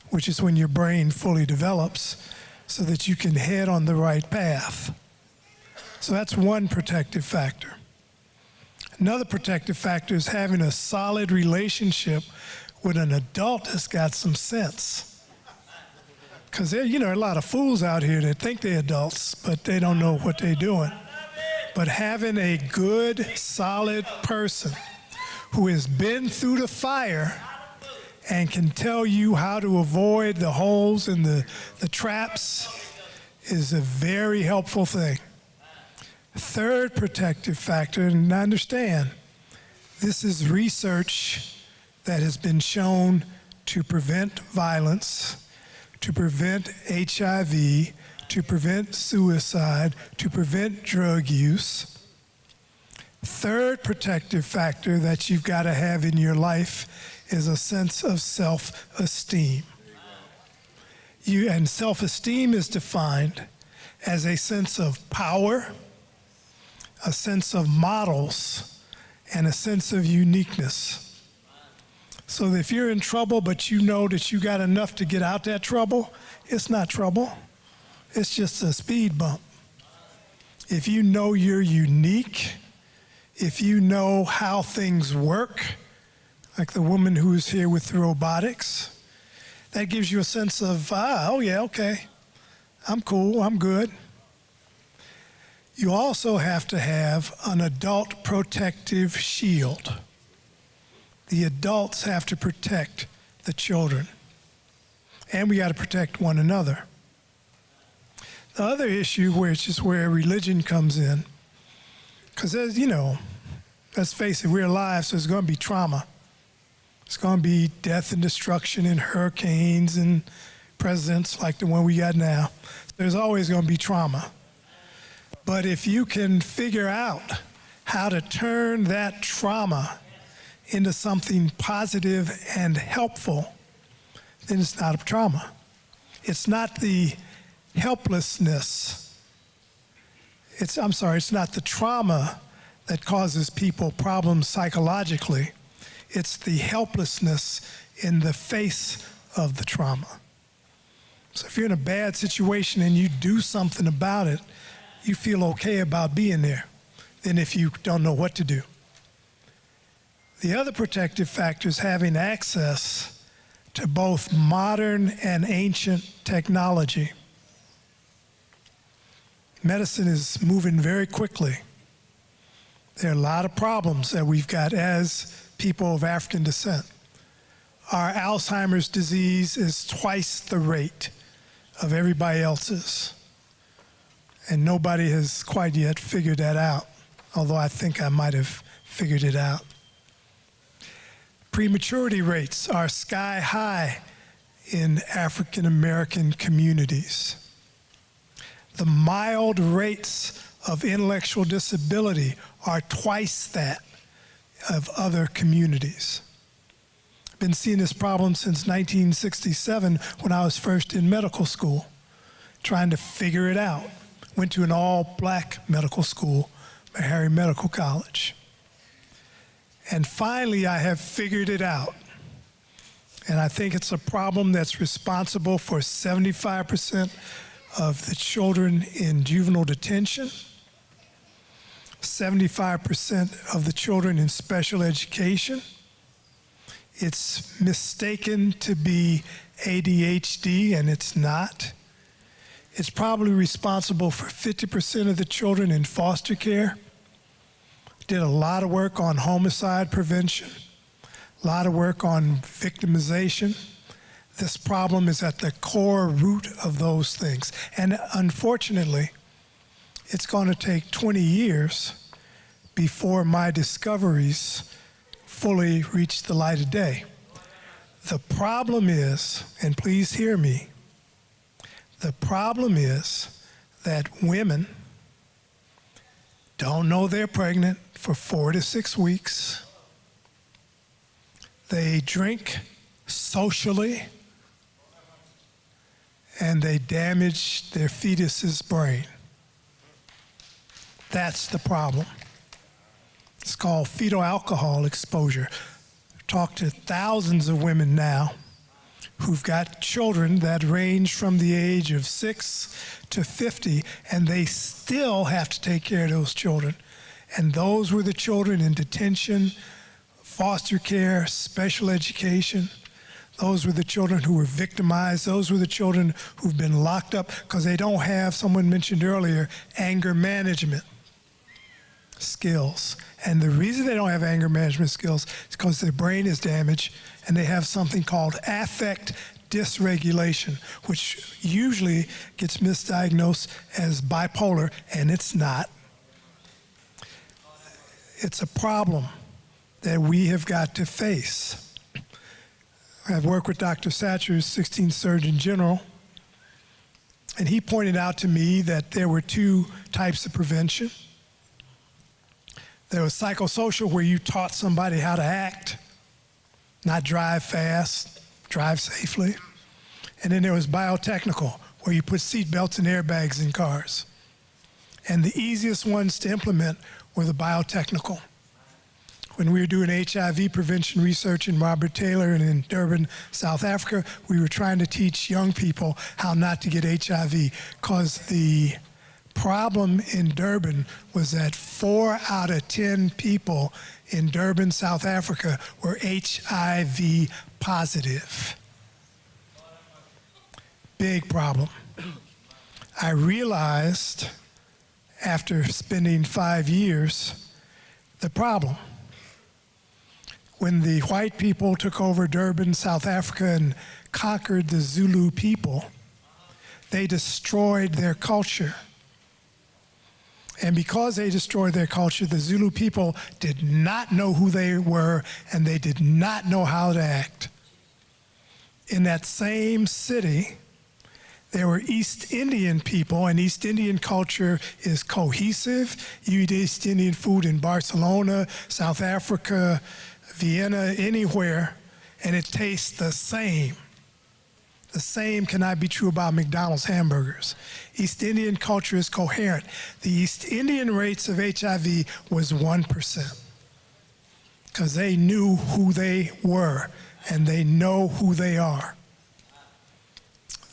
which is when your brain fully develops, so that you can head on the right path. So that's one protective factor. Another protective factor is having a solid relationship with an adult that's got some sense. Because there are a lot of fools out here that think they're adults, but they don't know what they're doing. But having a good, solid person who has been through the fire and can tell you how to avoid the holes and the traps is a very helpful thing. Third protective factor, and understand, this is research that has been shown to prevent violence, to prevent HIV, to prevent suicide, to prevent drug use. Third protective factor that you've got to have in your life is a sense of self-esteem. And self-esteem is defined as a sense of power, a sense of models, and a sense of uniqueness. So if you're in trouble, but you know that you got enough to get out that trouble, it's not trouble. It's just a speed bump. If you know you're unique, if you know how things work, like the woman who's here with the robotics, that gives you a sense of, oh yeah, okay, I'm cool, I'm good. You also have to have an adult protective shield. The adults have to protect the children. And we got to protect one another. The other issue, which is where religion comes in, because as you know, let's face it, we're alive, so there's going to be trauma. It's going to be death and destruction and hurricanes and presidents like the one we got now. There's always going to be trauma. But if you can figure out how to turn that trauma into something positive and helpful, then it's not a trauma. It's not the helplessness. It's not the trauma that causes people problems psychologically. It's the helplessness in the face of the trauma. So if you're in a bad situation and you do something about it, you feel okay about being there than if you don't know what to do. The other protective factor is having access to both modern and ancient technology. Medicine is moving very quickly. There are a lot of problems that we've got as people of African descent. Our Alzheimer's disease is twice the rate of everybody else's. And nobody has quite yet figured that out, although I think I might have figured it out. Prematurity rates are sky high in African American communities. The mild rates of intellectual disability are twice that of other communities. I've been seeing this problem since 1967 when I was first in medical school, trying to figure it out. Went to an all-black medical school, Meharry Medical College. And finally, I have figured it out. And I think it's a problem that's responsible for 75% of the children in juvenile detention, 75% of the children in special education. It's mistaken to be ADHD, and it's not. It's probably responsible for 50% of the children in foster care. Did a lot of work on homicide prevention, a lot of work on victimization. This problem is at the core root of those things. And unfortunately, it's going to take 20 years before my discoveries fully reach the light of day. The problem is, and please hear me, the problem is that women don't know they're pregnant for 4 to 6 weeks. They drink socially, and they damage their fetus's brain. That's the problem. It's called fetal alcohol exposure. Talked to thousands of women now who've got children that range from the age of 6 to 50, and they still have to take care of those children. And those were the children in detention, foster care, special education. Those were the children who were victimized. Those were the children who've been locked up because they don't have, someone mentioned earlier, anger management. skills. And the reason they don't have anger management skills is because their brain is damaged and they have something called affect dysregulation, which usually gets misdiagnosed as bipolar, and it's not. It's a problem that we have got to face. I've worked with Dr. Satcher, 16th Surgeon General, and he pointed out to me that there were two types of prevention. There was psychosocial, where you taught somebody how to act, not drive fast, drive safely. And then there was biotechnical, where you put seatbelts and airbags in cars. And the easiest ones to implement were the biotechnical. When we were doing HIV prevention research in Robert Taylor and in Durban, South Africa, we were trying to teach young people how not to get HIV, because the problem in Durban was that 4 out of 10 people in Durban, South Africa were HIV positive. Big problem. I realized after spending 5 years the problem. When the white people took over Durban, South Africa, and conquered the Zulu people, they destroyed their culture. And because they destroyed their culture, the Zulu people did not know who they were, and they did not know how to act. In that same city, there were East Indian people, and East Indian culture is cohesive. You eat East Indian food in Barcelona, South Africa, Vienna, anywhere, and it tastes the same. The same cannot be true about McDonald's hamburgers. East Indian culture is coherent. The East Indian rates of HIV was 1%, because they knew who they were, and they know who they are.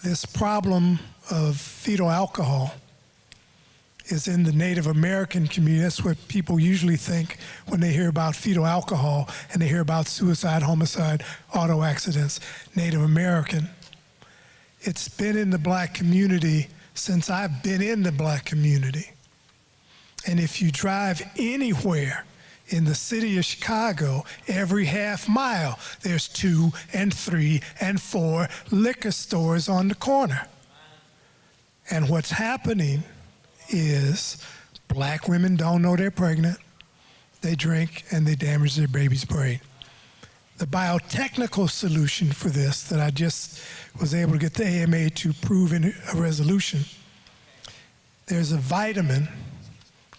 This problem of fetal alcohol is in the Native American community. That's what people usually think when they hear about fetal alcohol and they hear about suicide, homicide, auto accidents. Native American. It's been in the black community since I've been in the black community. And if you drive anywhere in the city of Chicago, every half mile, there's 2 and 3 and 4 liquor stores on the corner. And what's happening is black women don't know they're pregnant, they drink, and they damage their baby's brain. The biotechnical solution for this that I just was able to get the AMA to prove in a resolution, there's a vitamin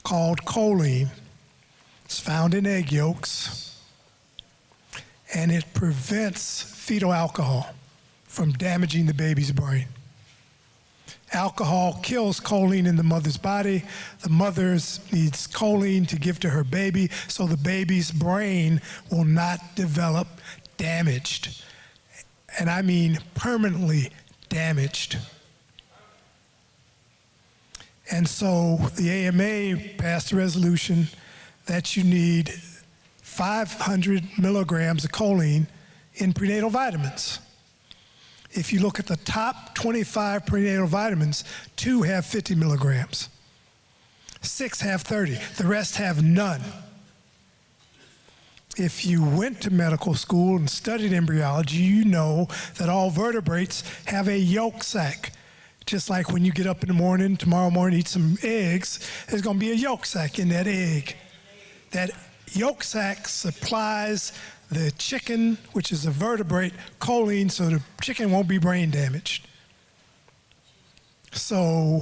called choline. It's found in egg yolks, and it prevents fetal alcohol from damaging the baby's brain. Alcohol kills choline in the mother's body. The mother needs choline to give to her baby so the baby's brain will not develop damaged. And I mean permanently damaged. And so the AMA passed a resolution that you need 500 milligrams of choline in prenatal vitamins. If you look at the top 25 prenatal vitamins, 2 have 50 milligrams. 6 have 30. The rest have none. If you went to medical school and studied embryology, you know that all vertebrates have a yolk sac. Just like when you get up in the morning, tomorrow morning, eat some eggs, there's going to be a yolk sac in that egg. That yolk sac supplies the chicken, which is a vertebrate, choline, so the chicken won't be brain damaged. So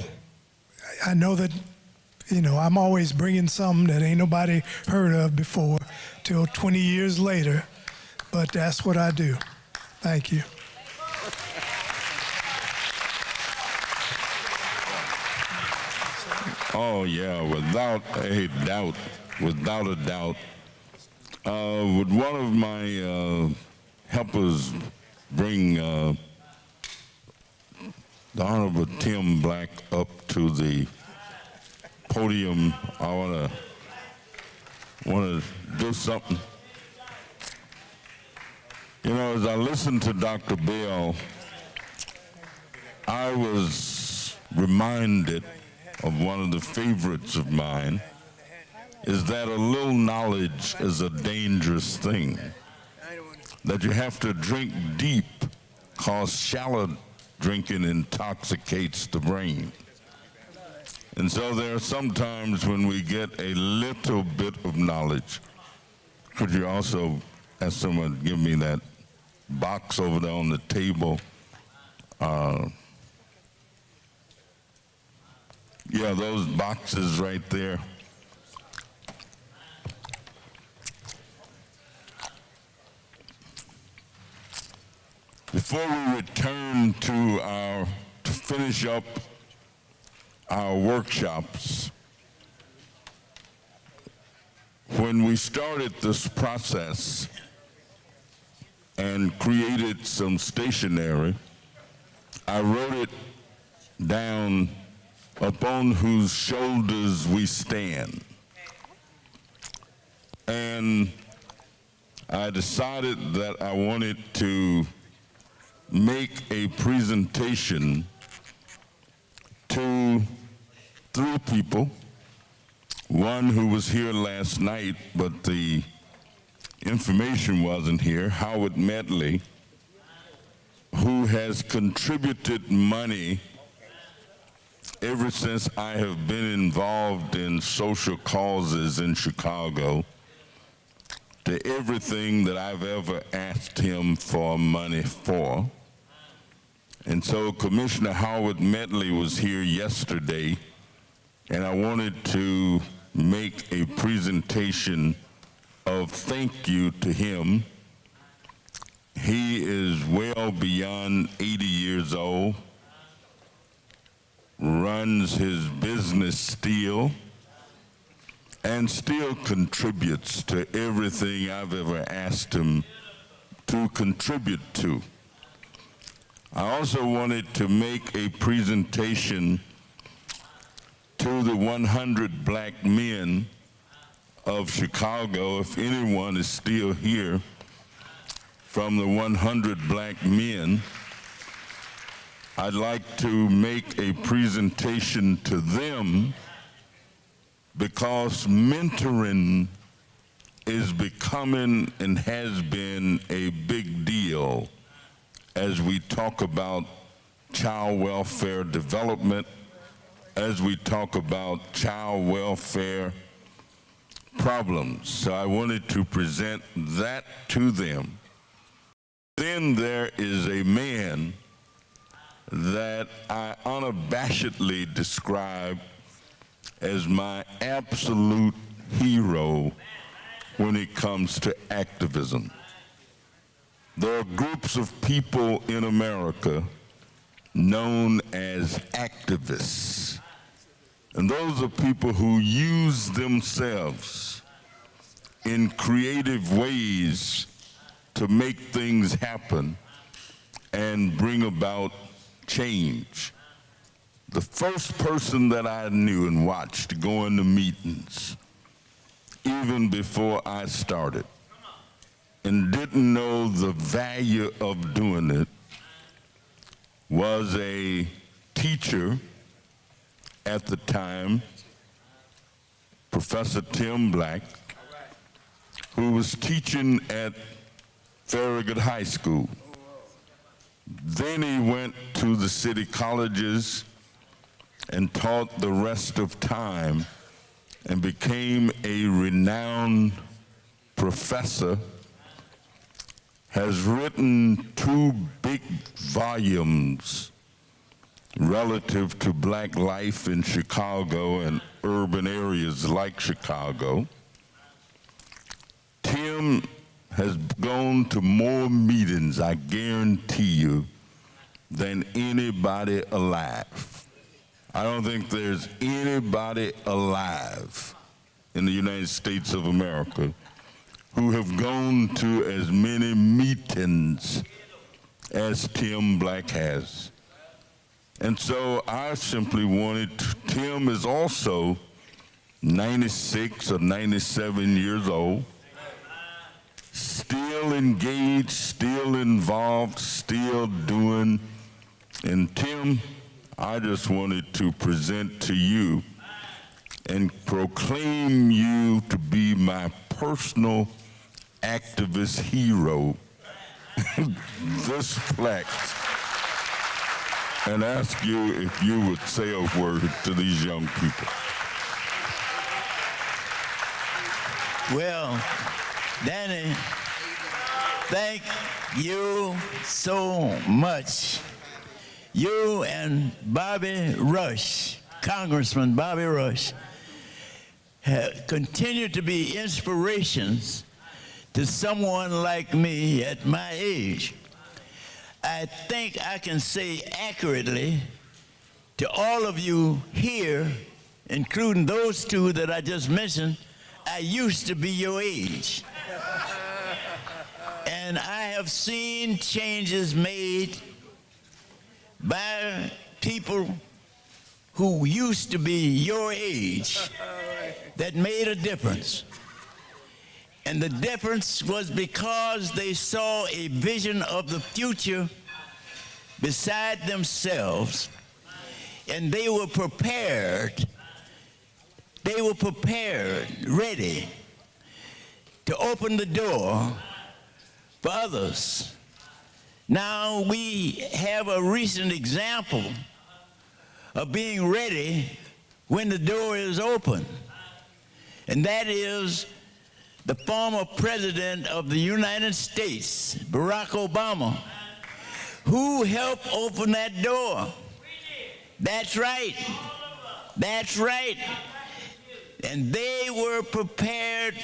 I know that, I'm always bringing something that ain't nobody heard of before till 20 years later, but that's what I do. Thank you. Oh, yeah, without a doubt. Would one of my helpers bring the Honorable Tim Black up to the podium? I want to do something. As I listened to Dr. Bell, I was reminded of one of the favorites of mine, is that a little knowledge is a dangerous thing. That you have to drink deep, cause shallow drinking intoxicates the brain. And so there are some times when we get a little bit of knowledge. Could you also ask someone to give me that box over there on the table? Yeah, those boxes right there. Before we return to finish up our workshops, when we started this process and created some stationery, I wrote it down upon whose shoulders we stand. And I decided that I wanted to make a presentation to 3 people. One who was here last night, but the information wasn't here, Howard Medley, who has contributed money ever since I have been involved in social causes in Chicago, to everything that I've ever asked him for money for. And so Commissioner Howard Medley was here yesterday, and I wanted to make a presentation of thank you to him. He is well beyond 80 years old, runs his business still, and still contributes to everything I've ever asked him to contribute to. I also wanted to make a presentation to the 100 black men of Chicago, if anyone is still here from the 100 black men. I'd like to make a presentation to them because mentoring is becoming and has been a big deal as we talk about child welfare development, as we talk about child welfare problems. So I wanted to present that to them. Then there is a man that I unabashedly describe as my absolute hero when it comes to activism. There are groups of people in America known as activists. And those are people who use themselves in creative ways to make things happen and bring about change. The first person that I knew and watched going to meetings, even before I started, and didn't know the value of doing it, was a teacher at the time, Professor Tim Black, who was teaching at Farragut High School. Then he went to the city colleges and taught the rest of time and became a renowned professor, has written 2 big volumes relative to black life in Chicago and urban areas like Chicago. Tim has gone to more meetings, I guarantee you, than anybody alive. I don't think there's anybody alive in the United States of America who have gone to as many meetings as Tim Black has. And so I simply wanted, Tim is also 96 or 97 years old, still engaged, still involved, still doing. And Tim, I just wanted to present to you and proclaim you to be my personal activist hero, this plaque, and ask you if you would say a word to these young people. Well, Danny, thank you so much. You and Bobby Rush, Congressman Bobby Rush, have continued to be inspirations to someone like me at my age. I think I can say accurately to all of you here, including those two that I just mentioned, I used to be your age. And I have seen changes made by people who used to be your age that made a difference. And the difference was because they saw a vision of the future beside themselves, and they were prepared. They were prepared, ready to open the door for others. Now we have a recent example of being ready when the door is open, and that is the former president of the United States, Barack Obama, who helped open that door. That's right. That's right. And they were prepared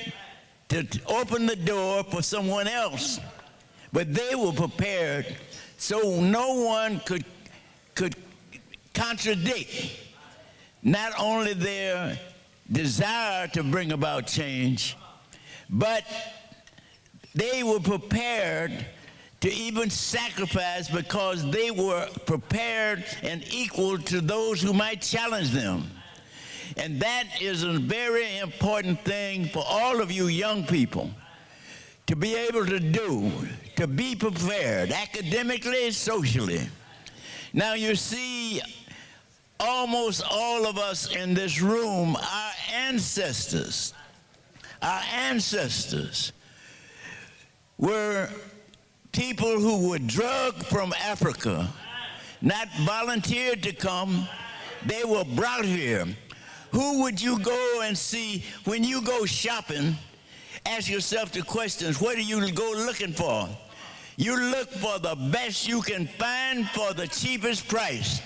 to open the door for someone else. But they were prepared so no one could contradict not only their desire to bring about change, but they were prepared to even sacrifice because they were prepared and equal to those who might challenge them. And that is a very important thing for all of you young people to be able to do, to be prepared academically, socially. Now you see, almost all of us in this room, our ancestors were people who were drugged from Africa, not volunteered to come, they were brought here. Who would you go and see when you go shopping? Ask yourself the questions, what do you go looking for? You look for the best you can find for the cheapest price.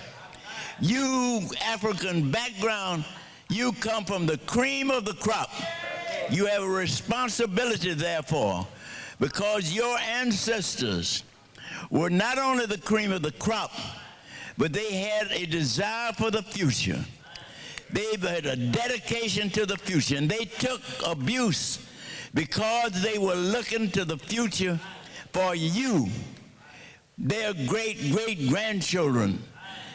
You, African background, you come from the cream of the crop. You have a responsibility, therefore, because your ancestors were not only the cream of the crop, but they had a desire for the future. They had a dedication to the future, and they took abuse because they were looking to the future for you, their great-great-grandchildren.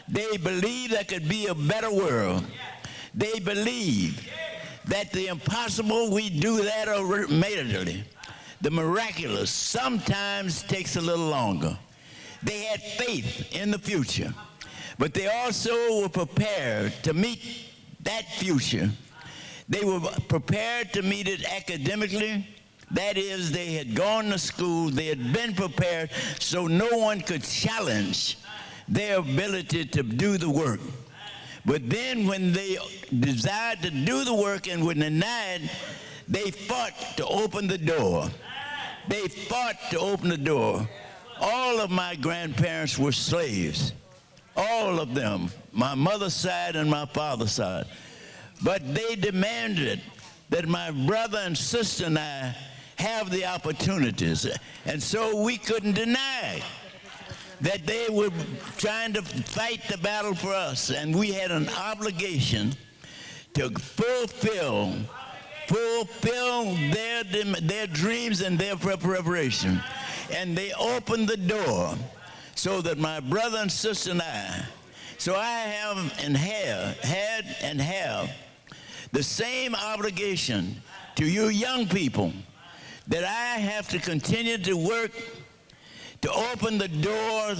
They believed there could be a better world. They believed that the impossible, we do that immediately. The miraculous sometimes takes a little longer. They had faith in the future, but they also were prepared to meet that future. They were prepared to meet it academically. That is, they had gone to school, they had been prepared, so no one could challenge their ability to do the work. But then when they desired to do the work and were denied, they fought to open the door. They fought to open the door. All of my grandparents were slaves. All of them, my mother's side and my father's side. But they demanded that my brother and sister and I have the opportunities. And so we couldn't deny that they were trying to fight the battle for us. And we had an obligation to fulfill their dreams and their preparation. And they opened the door so that my brother and sister and I, so I have and have, had and have the same obligation to you young people that I have to continue to work to open the door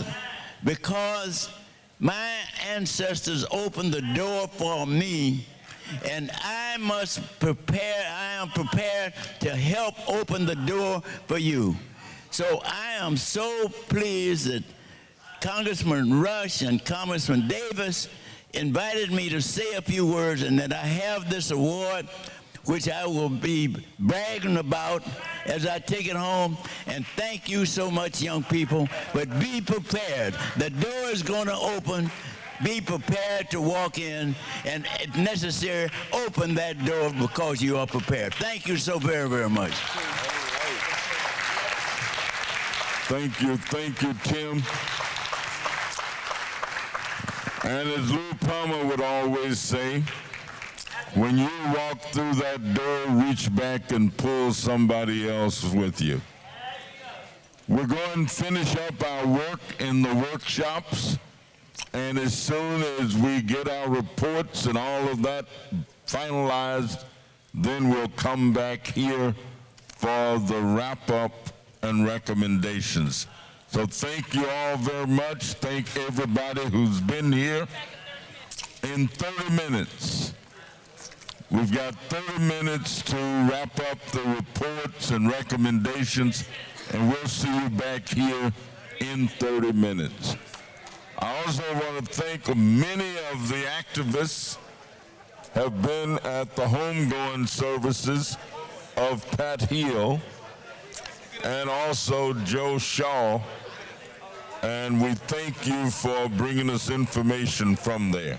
because my ancestors opened the door for me And I am prepared to help open the door for you. So I am so pleased that Congressman Rush and Congressman Davis invited me to say a few words, and that I have this award, which I will be bragging about as I take it home. And thank you so much, young people. But be prepared. The door is going to open. Be prepared to walk in, and if necessary, open that door because you are prepared. Thank you so very, very much. Thank you, Tim. And as Lou Palmer would always say, when you walk through that door, reach back and pull somebody else with you. We're going to finish up our work in the workshops, and as soon as we get our reports and all of that finalized, then we'll come back here for the wrap-up and recommendations. So thank you all very much. Thank everybody who's been here. In 30 minutes, we've got 30 minutes to wrap up the reports and recommendations, and we'll see you back here in 30 minutes. I also want to thank many of the activists have been at the homegoing services of Pat Hill and also Joe Shaw, and we thank you for bringing us information from there.